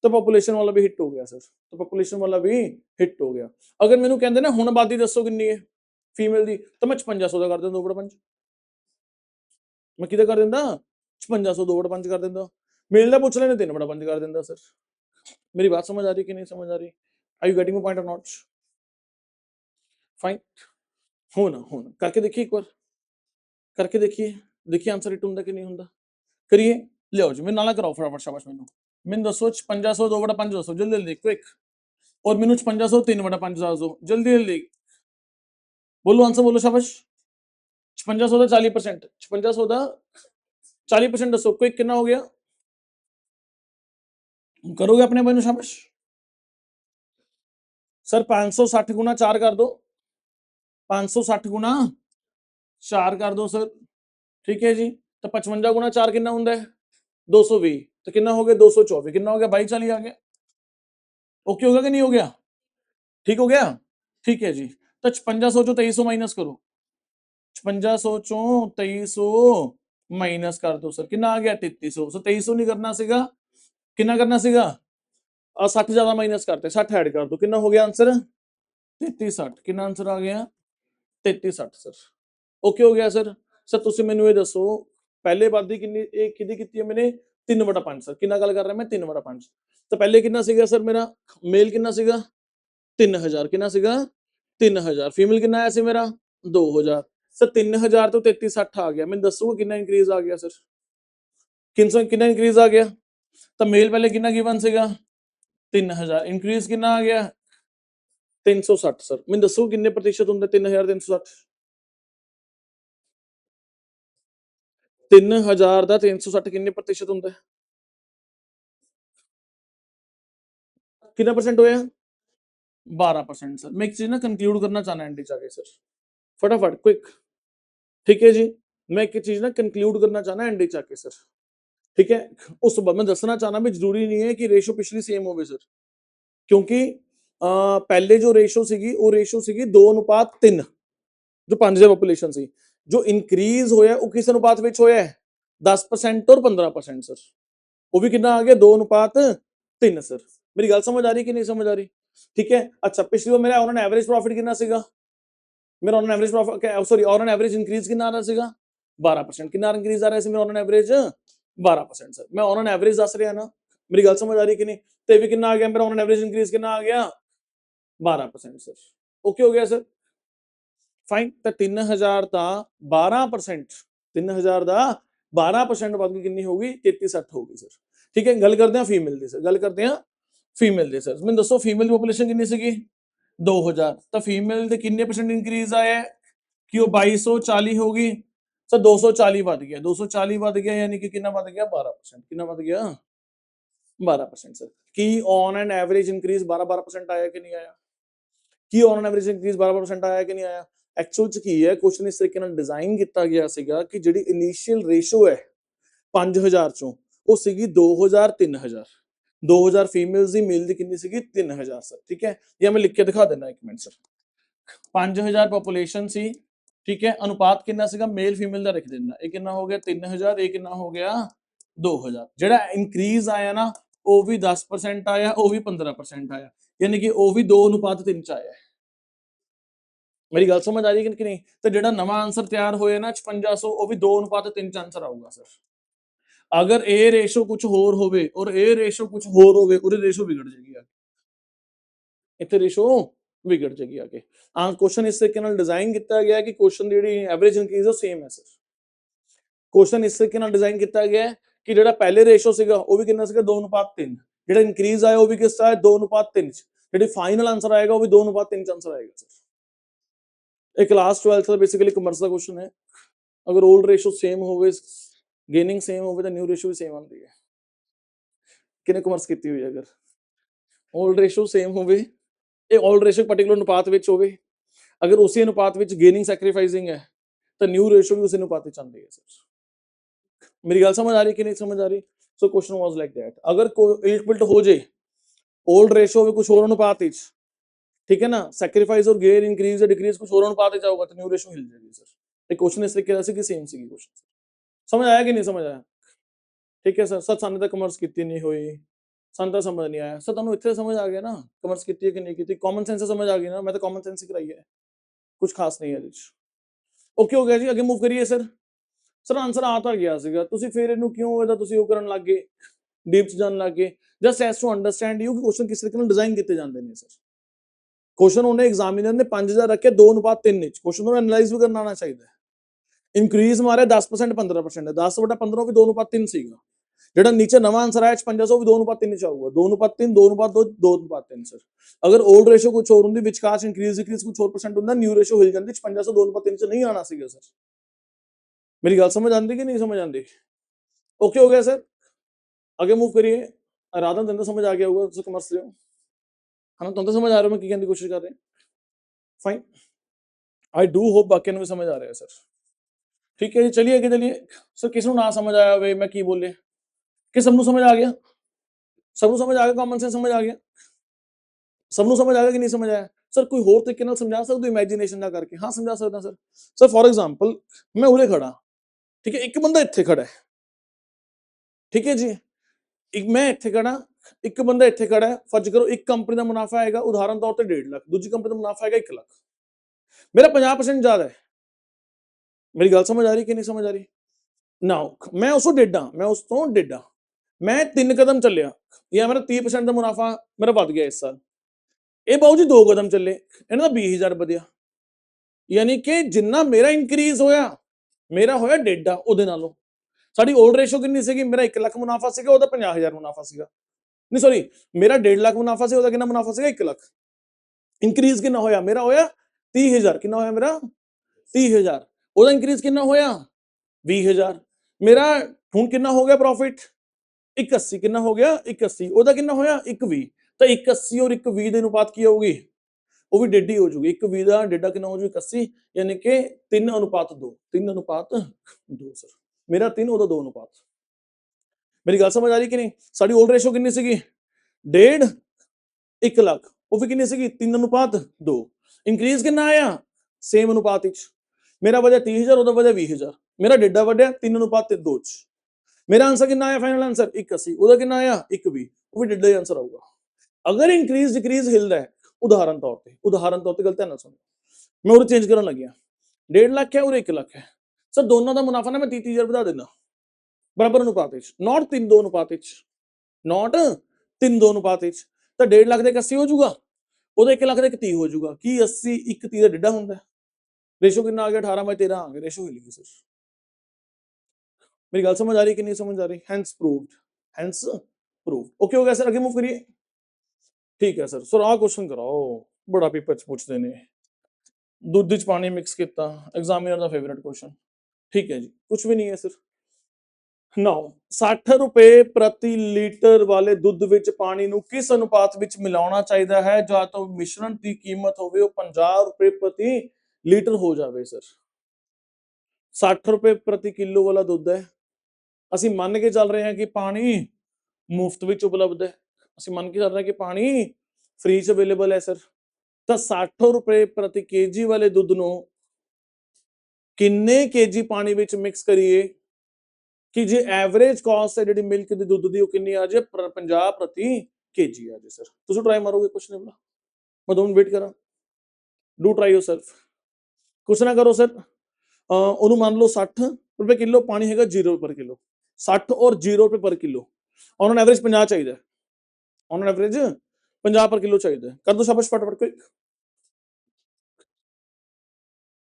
तो पॉपुलेशन वाला भी हिट हो गया सर। तो पॉपुलेशन वाला भी हिट हो गया। अगर मैनू कहंदे ना हुण आबादी दसो कितनी है फीमेल दी, तो मैं 5600 का कर दिंदा 2/5। मैं किहदा कर दिंदा? 5600 2/5 कर दिंदा। मेल दा पुछ लेने 3/5 कर दिंदा सर। मेरी बात समझ आ रही कि नहीं समझ आ रही? Are you getting my point or not? Fine. होना करके देखिए एक बार, करके देखिए आंसर हिट हुंदा कि नहीं हुंदा। करिए। लियाओ जी मेरे नाल कराओ फटाफट, शाबाश। मैनू दसो 5600 2/5 दसो जल्दी जल्दी क्विक। और मैनू 5600 3/5 दस दो जल्दी जल्दी। बोलो आंसर बोलो, शाबाश। 5600 का 40%, 5600 का 40% दसो क्विक। कितना हो गया? करोगे अपने आप, शाबाश। सर 560 गुना 4 कर दो। 560 गुना 4 कर दो सर। ठीक है जी। तो 55 गुना 4 कितना होंगे? 220। तो कितना हो गया? 224। कितना हो गया? 2240 आ गया। ओके हो गया कि नहीं हो गया? ठीक हो गया? ठीक है जी। तो 5600 चो 2300 माइनस करो। 5600 चो 2300 माइनस कर दो सर। कितना आ गया? 3300। सो 2300 नहीं करना सीगा, कितना करना सीगा? 60 ज्यादा माइनस करते, 60 ऐड कर दो। कितना हो गया आंसर? 3360। कितना आंसर आ गया? 3360 सर। ओके हो गया सर। सर तुसी मैनू ये दसो पहले आबादी कितनी किहदी कीती है मैंने? 3/5 सर। कितना गल कर रहा मैं? 3/5। तो पहले कितना सीगा सर मेरा? मेल कितना सीगा? 3000। कितना सीगा? 3000। फीमेल कितना आया सी मेरा? 2000। सर 3000 तो 3360 आ गया। मैं दसो कितना इंक्रीज आ गया सर? कितना इंक्रीज आ गया? तो मेल पहले कितना गिवन सीगा? 3000। इंक्रीज कितना आ गया? 360 सर। मैं दसो कितने प्रतिशत होंगे 3360? 3000 का 360 कितने प्रतिशत होंगे? कितना परसेंट होया? 12% सर। मैं एक चीज ना कंक्लूड करना चाहना एंड जाके सर, फटाफट क्विक। ठीक है जी। मैं एक चीज ना कंक्लूड करना चाहना एंड जाके सर। ठीक है। उस बाद मैं दसना चाहना भी जरूरी नहीं है कि रेशो पिछली सेम हो सर, क्योंकि पहले जो रेशो सीगी वो रेशो सीगी 2:3 जो 5000 पॉपुलेशन सी। जो इंक्रीज होया वो किस अनुपात विच होया है? 10% और 15% सर। वो भी कितना आ गया? 2:3 सर। मेरी गल समझ आ रही कि नहीं समझ आ रही? ठीक है। अच्छा पिछली बार मेरा ऑन एवरेज प्रॉफिट कितना सीगा? मेरा on average profit sorry on average increase कितना आ रहा सीगा? 12%। कितना इंक्रीज आ रहा है मेरा ऑन एवरेज? 12% सर। मैं ऑन एवरेज दस रहा ना। मेरी गल समझ आ रही कि नहीं? तो भी कितना आ गया मेरा ऑन एवरेज इंक्रीज? कितना आ गया? 12% सर। ओके हो गया सर। फाइन। तो 3000 का 12%, 3000 का 12% बाकी कितनी होगी? 3360 होगी सर। ठीक है। गल करते हैं फीमेल की सर, गल करते हैं फीमेल की सर। मैं दसो फीमेल पॉपुलेशन कितनी सी? 2000। तो फीमेल के कितने परसेंट इंक्रीज आया कि वो 2240 होगी सर? 240 बढ़ गया, 240 बढ़ गया, यानी कि कितना बढ़ गया? 12%। कितना बढ़ गया? 12% सर। की ऑन एंड एवरेज इंक्रीज 12% आया कि नहीं आया? की ऑन एंड एवरेज इंक्रीज 12% आया कि नहीं आया? एक्चुअल च की है क्वेश्चन इस तरीके डिजाइन किया गया सीगा कि जिहड़ी इनिशियल रेशो है 5000 चों वो सीगी 2000 3000। 2000 फीमेल्स दी, मेल दी कितनी सीगी? 3000 सर। ठीक है। या मैं लिख के दिखा देना एक मिनट सर। 5000 पॉपुलेशन सी। ठीक है। अनुपात कितना सीगा? मेल फीमेल दा लिख देना। ये कितना हो गया? 3000। ये कितना हो गया? 2000। जेड़ा इंक्रीज आया ना वो भी 10% आया, वो भी 15% आया, यानी कि वो भी 2:3 च आया। मेरी गल समझ आ रही कि नहीं? तो जेड़ा नवा आंसर तैयार होया ना 5600 वो भी 2:3 च आंसर आऊगा सर। अगर ए रेशो कुछ होर होवे और ए रेशो कुछ होर होवे, उहदी रेशो बिगड़ जाएगी। इत्थे रेशो ਵਿਗੜ ਜਾਏਗੀ ਅੱਗੇ। ਹਾਂ ਕੁਐਸਚਨ ਇਸ ਤਰੀਕੇ ਨਾਲ ਡਿਜ਼ਾਈਨ ਕੀਤਾ ਗਿਆ ਕਿ ਕੁਐਸਚਨ ਦੀ ਜਿਹੜੀ ਐਵਰੇਜ ਇਨਕਰੀਜ਼ ਉਹ ਸੇਮ ਹੈ ਸਰ। ਕੁਐਸਚਨ ਇਸ ਤਰੀਕੇ ਨਾਲ ਡਿਜ਼ਾਈਨ ਕੀਤਾ ਗਿਆ ਕਿ ਜਿਹੜਾ ਪਹਿਲੇ ਰੇਸ਼ੋ ਸੀਗਾ ਉਹ ਵੀ ਕਿੰਨਾ ਸੀਗਾ 2:3, ਜਿਹੜਾ ਇਨਕਰੀਜ਼ ਆਇਆ ਉਹ ਵੀ ਕਿਸ ਤਰ੍ਹਾਂ ਹੈ 2:3 ਚ, ਜਿਹੜੀ ਫਾਈਨਲ ਆਂਸਰ ਆਏਗਾ ਉਹ ਵੀ 2:3 ਚ ਆਂਸਰ ਆਏਗਾ ਸਰ। ਇਹ ਕਲਾਸ 12th ਦਾ ਬੇਸਿਕਲੀ ਕਮਰਸ ਦਾ ਕੁਐਸਚਨ ਹੈ। ਅਗਰ 올ਡ ਰੇਸ਼ੋ ਸੇਮ ਹੋਵੇ, ਗੇਨਿੰਗ ਸੇਮ ਹੋਵੇ ਤਾਂ ਨਿਊ ਰੇਸ਼ੋ ਵੀ ਸੇਮ ਆਉਂਦੀ ਹੈ। ਕਿਹਨੇ ਕਮਰਸ ਕੀਤੀ ਹੋਈ ਹੈ? ਅਗਰ 올ਡ ਰੇਸ਼ੋ ਸੇਮ ਹੋਵੇ, ਇਹ 올ਡ ਰੇਸ਼ੋ ਪਾਰਟਿਕੂਲਰ ਅਨੁਪਾਤ ਵਿੱਚ ਹੋਵੇ, ਅਗਰ ਉਸੇ ਅਨੁਪਾਤ ਵਿੱਚ ਗੇਨਿੰਗ ਸੈਕਰੀਫਾਈਸਿੰਗ ਹੈ ਤਾਂ ਨਿਊ ਰੇਸ਼ੋ ਵੀ ਉਸੇ ਅਨੁਪਾਤ ਵਿੱਚ ਆਉਂਦੀ ਹੈ ਸਰ। मेरी गल समझ आ रही कि नहीं समझ आ रही? So question was like that, अगर इक्वल हो जाए ओल्ड रेशो में कुछ और अनुपात विच, ठीक है ना, सैक्रिफाइस और गेन इंक्रीज या डिक्रीज कुछ और अनुपात विच आऊगा तो न्यू रेशो हिल जाएगी सर। एक क्वेश्चन इस तरीके से कि सेम सी क्वेश्चन समझ आया कि नहीं समझ आया? ठीक है सर। सर सानू तो कमर्स की नहीं हुई, सानू तो समझ नहीं आया सर। तुहानू इत्थे समझ आ गया ना कमर्स की कि नहीं की? कॉमन सेंस समझ आ गई ना? मैं तो कॉमन सेंस ही कराई है, कुछ खास नहीं है। ओके हो गया जी, आगे मूव करिए सर। सर आंसर आ तो गया ਸੀਗਾ, ਤੁਸੀਂ ਫਿਰ ਇਹਨੂੰ ਕਿਉਂ ਇਹਦਾ ਤੁਸੀਂ ਉਹ ਕਰਨ ਲੱਗ ਗਏ, ਡੀਪ ਚ ਜਾਣ ਲੱਗ ਗਏ? Just as to understand you ਕਿ ਕੁਐਸਚਨ ਕਿਸ ਤਰੀਕੇ ਨਾਲ ਡਿਜ਼ਾਈਨ ਕੀਤੇ ਜਾਂਦੇ ਨੇ ਸਰ। ਕੁਐਸਚਨ ਉਹਨੇ ਐਗਜ਼ਾਮੀਨਰ ਨੇ 5000 ਰੱਖਿਆ 2:3 ਵਿੱਚ, ਕੁਐਸਚਨ ਨੂੰ ਐਨਾਲਾਈਜ਼ ਵੀ ਕਰਨਾ ਆਉਣਾ ਚਾਹੀਦਾ ਹੈ। ਇਨਕਰੀਜ਼ ਮਾਰਿਆ 10% 15%, 10/15 ਵੀ 2:3 ਸੀਗਾ। ਜਿਹੜਾ ਨੀਚੇ ਨਵਾਂ ਆਂਸਰ ਆਇਆ 5500 ਵੀ 2:3 ਚ ਆਊਗਾ, 2:3 2:2 2:3 ਸਰ। ਅਗਰ 올ਡ ਰੇਸ਼ੋ ਕੁਝ ਹੋਰ ਹੁੰਦੀ, ਵਿਚਕਾਰ ਇਨਕਰੀਜ਼ ਡਿਕਰੀਜ਼ ਕੁਝ ਹੋਰ percent ਹੁੰਦਾ, ਨਿਊ ਰੇਸ਼ੋ ਹਿਲ ਜਾਂਦੀ, 5500 2:3 ਚ ਨਹੀਂ ਆਣਾ ਸੀਗਾ ਸਰ। मेरी गल समझ आती कि नहीं समझ आती? ओके हो गया सर, आगे मूव करिए। राधा तुम तो समझ आ गया होगा, कमर्स से हो है ना, तुम तो समझ आ रहे हो मैं की कहने की कोशिश कर रहे हैं। फाइन, आई डू होप बाकी भी समझ आ रहा है सर। ठीक है जी, चलिए आगे चलिए सर। किस ना समझ आया वे मैं की बोले कि सबनों समझ आ गया? सबनों समझ आ गया? कॉमन सेंस समझ आ गया? सबनों समझ आ गया कि नहीं समझ आया? सर कोई होर तरीके नाल समझा सकते हो इमेजिनेशन ना करके? हाँ समझा सकता सर। सर फॉर एग्जांपल मैं उरे खड़ा, ठीक है, एक बंदा इत्थे खड़ा है, ठीक है जी, एक मैं इत्थे खड़ा, एक बंदा इत्थे खड़ा है। फर्ज करो एक कंपनी का मुनाफा आएगा उदाहरण तौर पर 1.5 लाख, दूसरी कंपनी का मुनाफा आएगा 1 लाख, मेरा 50% ज्यादा है। मेरी गल समझ आ रही कि नहीं समझ आ रही? नाउ मैं उसको डेढ़ा, मैं उस तो डेढ़ा, मैं 3 कदम चलिया, या मेरा 30% का मुनाफा मेरा बढ़ गया इस साल। ये बाबू जी 2 कदम चले, इन्हां दा 20,000 ਵਧਿਆ, यानी कि जिन्ना मेरा इंक्रीज होया मेरा होया डेढ़ा ਉਹਦੇ ਨਾਲੋਂ। ਸਾਡੀ 올ਡ ਰੇਸ਼ੋ ਕਿੰਨੀ ਸੀਗੀ? ਮੇਰਾ 1 ਲੱਖ ਮੁਨਾਫਾ ਸੀਗਾ, ਉਹਦਾ 50,000 ਮੁਨਾਫਾ ਸੀਗਾ। ਨਹੀਂ ਸੌਰੀ, ਮੇਰਾ 1.5 ਲੱਖ ਮੁਨਾਫਾ ਸੀ, ਉਹਦਾ ਕਿੰਨਾ ਮੁਨਾਫਾ ਸੀਗਾ? 1 ਲੱਖ। ਇੰਕਰੀਜ਼ ਕਿੰਨਾ ਹੋਇਆ? ਮੇਰਾ ਹੋਇਆ 30,000। ਕਿੰਨਾ ਹੋਇਆ ਮੇਰਾ? 30,000। ਉਹਦਾ ਇੰਕਰੀਜ਼ ਕਿੰਨਾ ਹੋਇਆ? 20,000। ਮੇਰਾ ਹੁਣ ਕਿੰਨਾ ਹੋ ਗਿਆ ਪ੍ਰੋਫਿਟ? 180। ਕਿੰਨਾ ਹੋ ਗਿਆ? 180। ਉਹਦਾ ਕਿੰਨਾ ਹੋਇਆ? 120। ਤਾਂ 180 ਔਰ 120 ਦੇ ਅਨੁਪਾਤ ਕੀ ਹੋਊਗੀ? ਉਹ ਵੀ ਡੇਢੀ ਹੋ ਜੂਗੀ। 120 ਦਾ ਡੇਢਾ ਕਿੰਨਾ ਹੋ ਜੂ? 180, ਯਾਨੀ ਕਿ 3:2। 3:2 ਸਰ। ਮੇਰਾ 3, ਉਹਦਾ 2 ਅਨੁਪਾਤ। ਮੇਰੀ ਗੱਲ ਸਮਝ ਆ ਰਹੀ ਕਿ ਨਹੀਂ? ਸਾਡੀ 올ਡ ਰੇਸ਼ੋ ਕਿੰਨੀ ਸੀਗੀ? 1.5 1 ਲੱਖ, ਉਹ ਵੀ ਕਿੰਨੀ ਸੀਗੀ? 3:2। ਇੰਕਰੀਜ਼ ਕਿੰਨਾ ਆਇਆ? ਸੇਮ ਅਨੁਪਾਤ ਵਿੱਚ। ਮੇਰਾ ਵਧਿਆ 30,000, ਉਹਦਾ ਵਧਿਆ 20,000। ਮੇਰਾ ਡੇਢਾ ਵਧਿਆ 3:2 ਚ। ਮੇਰਾ ਆਂਸਰ ਕਿੰਨਾ ਆਇਆ? Final answer 180। ਉਹਦਾ ਕਿੰਨਾ ਆਇਆ? 120। ਉਹ ਵੀ ਡੇਢਾ ਹੀ ਆਂਸਰ ਆਊਗਾ। ਅਗਰ ਇੰਕਰੀਜ਼ ਡਿਕਰੀਜ਼ ਹਿਲਦਾ ਹੈ, उदाहरण तौर पर गलत ध्यान सुनो, मैं उरे चेंज करन लग गया, 1.5 लाख है उरे 1 लाख है सर, दोनों का मुनाफा ना मैं 30,000 बढ़ा देना बराबर अनुपात, नॉट 3:2 अनुपात, नॉट 3:2 अनुपात, तो 1.5 लाख 80 हो जाऊगा, ਉਹਦਾ 1 ਲੱਖ ਦਾ 30 ਹੋ ਜਾਊਗਾ। ਕੀ 80 1 30 ਦਾ ਡੇਢਾ ਹੁੰਦਾ? ਰੇਸ਼ੋ ਕਿੰਨਾ ਆ ਗਿਆ? 18/13 ਆ ਗਿਆ, ਰੇਸ਼ੋ ਹਿਲ ਗਈ ਸਰ। मेरी गल समझ आ रही कि नहीं समझ आ रही? Hence proved, hence proved. Okay हो गया सर, आगे मूव करिए। ठीक है सर। सर आ क्वेश्चन कराओ, बड़ा पेपर च पूछते ने, दूध च पानी मिक्स किया, एग्जामिनर का फेवरेट क्वेश्चन। ठीक है जी, कुछ भी नहीं है सर। नाउ 60 रुपए प्रति लीटर वाले दुध विच पानी नूं किस अनुपात विच मिलाउणा चाहिदा है जां तो मिश्रण की कीमत होवे वो 50 रुपए प्रति लीटर हो जावे सर। 60 रुपए प्रति किलो वाला दुध है, ਅਸੀਂ ਮੰਨ ਕੇ ਚੱਲ ਰਹੇ ਹਾਂ ਕਿ ਪਾਣੀ ਮੁਫਤ ਵਿੱਚ ਉਪਲਬਧ ਹੈ, ਅਸੀਂ ਮੰਨ ਕੇ ਚੱਲ ਰਹੇ ਹਾਂ ਕਿ ਪਾਣੀ ਫ੍ਰੀ ਚ ਅਵੇਲੇਬਲ ਹੈ ਸਰ। ਤਾਂ 60 ਰੁਪਏ ਪ੍ਰਤੀ ਕੇਜੀ ਵਾਲੇ ਦੁੱਧ ਨੂੰ ਕਿੰਨੇ ਕੇਜੀ ਪਾਣੀ ਵਿੱਚ ਮਿਕਸ ਕਰੀਏ ਕਿ ਜੇ ਐਵਰੇਜ ਕਾਸਟ ਹੈ ਜਿਹੜੀ ਮਿਲਕ ਦੇ ਦੁੱਧ ਦੀ ਉਹ ਕਿੰਨੀ ਆ ਜਾਏ? 50 ਪ੍ਰਤੀ ਕੇਜੀ ਆ ਜਾਏ ਸਰ। ਤੁਸੀਂ ਟਰਾਈ ਮਾਰੋਗੇ ਕੁਛ ਨਹੀਂ, ਮੈਂ 2 ਮਿੰਟ ਵੇਟ ਕਰਾਂ? ਡੂ ਟਰਾਈ ਯੋਰਸੈਲਫ, ਕੁਛ ਨਾ ਕਰੋ ਸਰ। ਉਹਨੂੰ ਮੰਨ ਲਓ 60 ਰੁਪਏ ਕਿਲੋ, ਪਾਣੀ ਹੈਗਾ 0 ਰੁਪਏ ਪਰ ਕਿਲੋ, 60 और 0 रुपए पर किलो, ऑन एवरेज 50 चाहिए, ऑन एवरेज 50 पर किलो चाहिए। कर दो शाबाश फटाफट quick.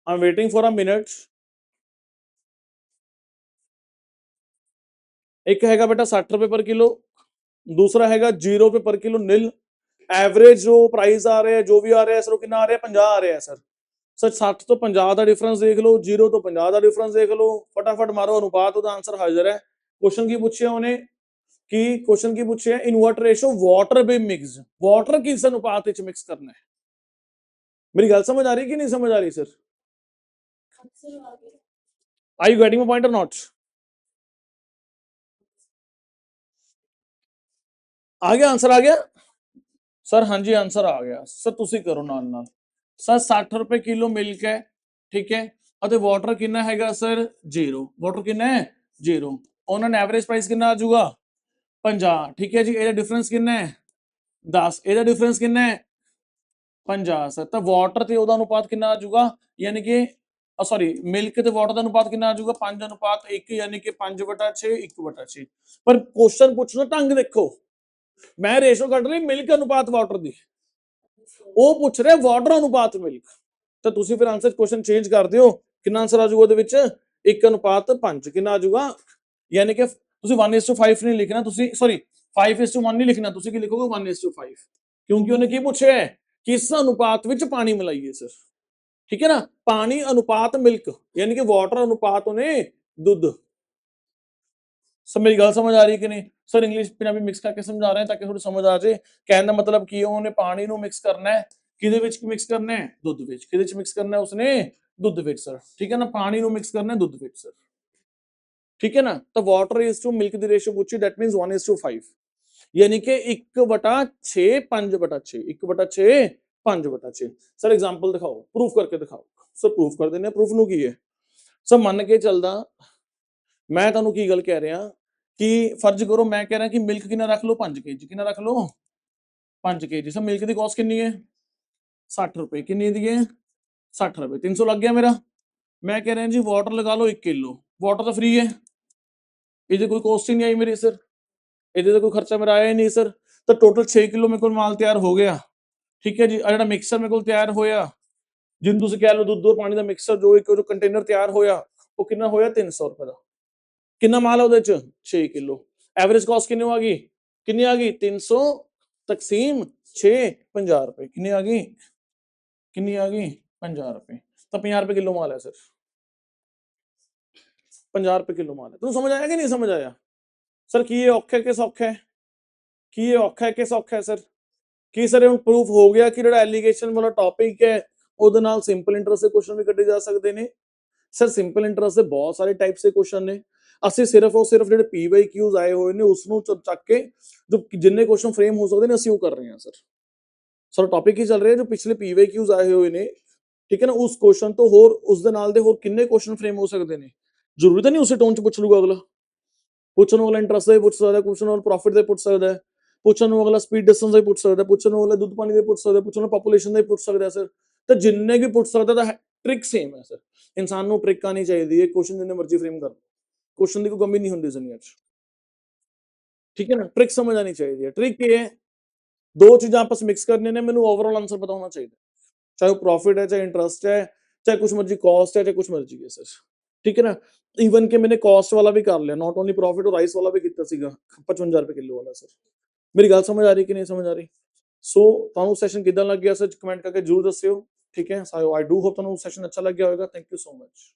I am waiting for a minute. एक हैगा बेटा 60 रुपए पर किलो, दूसरा हैगा 0 रुपए पर किलो नील। एवरेज जो प्राइस आ रहे हैं जो भी आ रहे हैं सर, कितना आ रहा है 50 आ रहे हैं सर। सर 60 तो 50 का डिफरेंस देख लो, 0 तो 50 का डिफरेंस देख लो, फटाफट मारो अनुपात, ਉਹਦਾ आंसर हाजिर है। क्वेश्चन की पूछे उन्हें कि क्वेश्चन की पूछे in what ratio water be mix, water किस अनुपात ਵਿੱਚ मिक्स करना है। मेरी गल समझ आ रही कि नहीं समझ आ रही sir? Are you getting my point or not? आ गया आंसर आ गया सर? हाँ जी आंसर आ गया सर, ਤੁਸੀਂ ਕਰੋ ਨਾਲ ਨਾਲ। ਸਰ 60 ਰੁਪਏ ਕਿਲੋ ਮਿਲਕ ਹੈ, ਠੀਕ ਹੈ, ਅਤੇ ਵਾਟਰ ਕਿੰਨਾ ਹੈਗਾ ਸਰ 0, ਵਾਟਰ ਕਿੰਨਾ ਹੈ 0। ਉਹਨਾਂ ਨੇ ਐਵਰੇਜ ਪ੍ਰਾਈਸ ਕਿੰਨਾ ਆ ਜਾਊਗਾ 50, ਠੀਕ ਹੈ ਜੀ। ਇਹਦਾ ਡਿਫਰੈਂਸ ਕਿੰਨਾ ਹੈ 10, ਇਹਦਾ ਡਿਫਰੈਂਸ ਕਿੰਨਾ ਹੈ 50 ਸਰ। ਤਾਂ ਵਾਟਰ ਤੇ ਉਹਦਾ ਅਨੁਪਾਤ ਕਿੰਨਾ ਆ ਜਾਊਗਾ, ਯਾਨੀ ਕਿ ਸੌਰੀ ਮਿਲਕ ਤੇ ਵਾਟਰ ਦਾ ਅਨੁਪਾਤ ਕਿੰਨਾ ਆ ਜਾਊਗਾ 5:1, ਯਾਨੀ ਕਿ 5/6 1/6। ਪਰ ਕੁਐਸਚਨ ਪੁੱਛਣਾ ਢੰਗ ਦੇਖੋ, ਮੈਂ ਰੇਸ਼ੋ ਕੱਢ ਲਈ ਮਿਲਕ ਅਨੁਪਾਤ ਵਾਟਰ ਦੀ, ਉਹ ਪੁੱਛ ਰਿਹਾ ਵਾਟਰ ਅਨੁਪਾਤ ਮਿਲਕ। ਤਾਂ ਤੁਸੀਂ ਫਿਰ ਆਨਸਰ ਕੁਐਸਚਨ ਚੇਂਜ ਕਰ ਦਿਓ, ਕਿੰਨਾ ਆਨਸਰ ਆ ਜਾਊਗਾ ਉਹਦੇ ਵਿੱਚ 1:5, ਕਿੰਨਾ ਆ ਜਾਊਗਾ, ਯਾਨੀ ਕਿ ਤੁਸੀਂ 1:5 ਨਹੀਂ ਲਿਖਣਾ, ਤੁਸੀਂ ਸੌਰੀ 5:1 ਨਹੀਂ ਲਿਖਣਾ, ਤੁਸੀਂ ਕੀ ਲਿਖੋਗੇ 1:5, ਕਿਉਂਕਿ ਉਹਨੇ ਕੀ ਪੁੱਛਿਆ ਹੈ ਕਿਸ ਅਨੁਪਾਤ ਵਿੱਚ ਪਾਣੀ ਮਿਲਾਈਏ ਸਰ, ठीक है ना। पानी अनुपात मिल्क यानी कि वाटर अनुपात उन्हें दूध। सब मेरी गल समझ आ रही है कि नहीं सर? इंग्लिश पंजाबी मिक्स करके समझा रहे हैं ताकि थोड़ी समझ आ जाए। कहने का मतलब की उन्हें पानी नु मिक्स करना है, किदे विच मिक्स करना है दुध विच, किदे विच मिक्स करना है उसने दुध विच सर, ठीक है ना। पानी नु मिक्स करना है दुध विच सर, ठीक है ना। तो water is to milk the ratio पूछी, दैट मींस 1:5, यानी कि 1/6 5/6 1/6 5/6। सर एग्जांपल दिखाओ, प्रूफ करके दिखाओ सर। प्रूफ कर देने, प्रूफ नु की है सर, मन के चलदा मैं तुहानू की गल कह रहा कि फर्ज करो मैं कह रहा कि मिल्क कितना रख लो 5 kg, कितना रख लो 5 kg। सर मिल्क की कॉस्ट कितनी है 60 रुपए, कितनी दी है 60 रुपए, 300 लग गया मेरा। मैं कह रहा जी वाटर लगा लो 1 किलो, वाटर तो फ्री है, ये कोई कॉस्ट ही नहीं आई मेरी सर, ये कोई खर्चा मेरा आया ही नहीं सर। तो टोटल 6 किलो मेरे को माल तैयार हो गया, ठीक है जी। जो मिक्सर मेरे को तैयार होया, जिन तुम कह लो दुध और पानी का मिक्सर जो एक जो कंटेनर तैयार होया, वो कितना होया 300 रुपए का। कितना माल है 6 किलो। एवरेज कॉस्ट कितनी आ गई, कितनी आ गई 300 तकसीम 6 50 रुपए, कितनी आ गई, कितनी आ गई 50 रुपए। तो 50 रुपए किलो माल है सर, 50 रुपए किलो माल है। तुम समझ आया कि नहीं समझ आया सर? की ये औखा है कि सौखा है, की ये औखा है कि सौखा है सर? कि सर ਹੁਣ ਪ੍ਰੂਫ ਹੋ ਗਿਆ ਕਿ ਜਿਹੜਾ ਐਲੀਗੇਸ਼ਨ ਵਾਲਾ ਟੌਪਿਕ ਹੈ ਉਹਦੇ ਨਾਲ ਸਿੰਪਲ ਇੰਟਰਸਟ ਦੇ ਕੁਐਸਚਨ ਵੀ ਕੱਢੇ ਜਾ ਸਕਦੇ ਨੇ ਸਰ। ਸਿੰਪਲ ਇੰਟਰਸਟ ਦੇ ਬਹੁਤ ਸਾਰੇ ਟਾਈਪਸ ਦੇ ਕੁਐਸਚਨ ਨੇ, ਅਸੀਂ ਸਿਰਫ ਔਰ ਸਿਰਫ ਜਿਹੜੇ ਪੀਵਾਈਕਿਊਜ਼ ਆਏ ਹੋਏ ਨੇ ਉਸ ਨੂੰ ਚੱਕ ਕੇ ਜੋ ਜਿੰਨੇ ਕੁਐਸਚਨ ਫਰੇਮ ਹੋ ਸਕਦੇ ਨੇ ਅਸੀਂ ਉਹ ਕਰ ਰਹੇ ਹਾਂ ਸਰ। ਸਰ ਟੌਪਿਕ ਹੀ ਚੱਲ ਰਿਹਾ ਜੋ ਪਿਛਲੇ ਪੀਵਾਈਕਿਊਜ਼ ਆਏ ਹੋਏ ਨੇ, ਠੀਕ ਹੈ ਨਾ, ਉਸ ਕੁਐਸਚਨ ਤੋਂ ਹੋਰ ਉਸ ਦੇ ਨਾਲ ਦੇ ਹੋਰ ਕਿੰਨੇ ਕੁਐਸਚਨ ਫਰੇਮ ਹੋ ਸਕਦੇ ਨੇ। ਜ਼ਰੂਰੀ ਤਾਂ ਨਹੀਂ ਉਸੇ ਟੋਨ ਚ ਪੁੱਛ ਲੂਗਾ ਅਗਲਾ, ਪੁੱਛਣ ਵਾਲਾ ਇੰਟਰਸਟ ਦੇ ਪੁੱਛ ਸਕਦਾ, ਪੁੱਛਣ ਵਾਲਾ ਪ੍ਰੋਫਿਟ ਦੇ ਪੁੱਛ ਸਕਦਾ ਹੈ, ਪੁੱਛਣ ਨੂੰ ਅਗਲਾ ਸਪੀਡ ਡਿਸਟੈਂਸ ਦਾ ਪੁੱਛ ਸਕਦਾ, ਪੁੱਛਣ ਨੂੰ ਅਗਲਾ ਦੁੱਧ ਪਾਣੀ ਦੇ ਪੁੱਛ ਸਕਦਾ, ਪੁੱਛਣ ਨੂੰ ਪੋਪੂਲੇਸ਼ਨ ਦਾ ਪੁੱਛ ਸਕਦਾ ਸਰ। ਤਾਂ ਜਿੰਨੇ ਵੀ ਪੁੱਛ ਸਕਦਾ ਤਾਂ ਟ੍ਰਿਕ ਸੇਮ ਹੈ ਸਰ। ਇਨਸਾਨ ਨੂੰ ਟ੍ਰਿਕ ਆਣੀ ਚਾਹੀਦੀ ਹੈ, ਕੁਐਸਚਨ ਜਿੰਨੇ ਮਰਜ਼ੀ ਫਰੇਮ ਕਰ, ਕੁਐਸਚਨ ਦੀ ਕੋਈ ਕਮੀ ਨਹੀਂ ਹੁੰਦੀ ਦੁਨੀਆ 'ਚ, ਠੀਕ ਹੈ ਨਾ। ਟ੍ਰਿਕ ਸਮਝ ਆਣੀ ਚਾਹੀਦੀ ਹੈ। ਟ੍ਰਿਕ ਇਹ ਹੈ ਦੋ ਚੀਜ਼ਾਂ ਆਪਸ ਮਿਕਸ ਕਰਨੇ ਨੇ, ਮੈਨੂੰ ਓਵਰਆਲ ਆਂਸਰ ਪਤਾ ਹੋਣਾ ਚਾਹੀਦਾ, ਚਾਹੇ ਉਹ ਪ੍ਰੋਫਿਟ ਹੈ, ਚਾਹੇ ਇੰਟਰਸਟ ਹੈ, ਚਾहे कुछ मर्जी कॉस्ट है, चाहे कुछ मर्जी है सर, ठीक है ना। इवन के मैंने कॉस्ट वाला भी कर लिया, नॉट ओनली प्रॉफिट और राइस वाला भी किया सीगा 55 रुपए किलो वाला सर। मेरी गल समझ आ रही कि नहीं समझ आ रही? सो ਤੁਹਾਨੂੰ ਸੈਸ਼ਨ ਕਿਦਾਂ ਲੱਗ ਗਿਆ ਸਰ, ਕਮੈਂਟ ਕਰਕੇ ਜਰੂਰ ਦੱਸਿਓ, ਠੀਕ ਹੈ। ਸੋ ਆਈ ਡੂ ਹੋਪ ਤੁਹਾਨੂੰ ਸੈਸ਼ਨ ਅੱਛਾ ਲੱਗਿਆ ਹੋਵੇਗਾ। Thank you so much.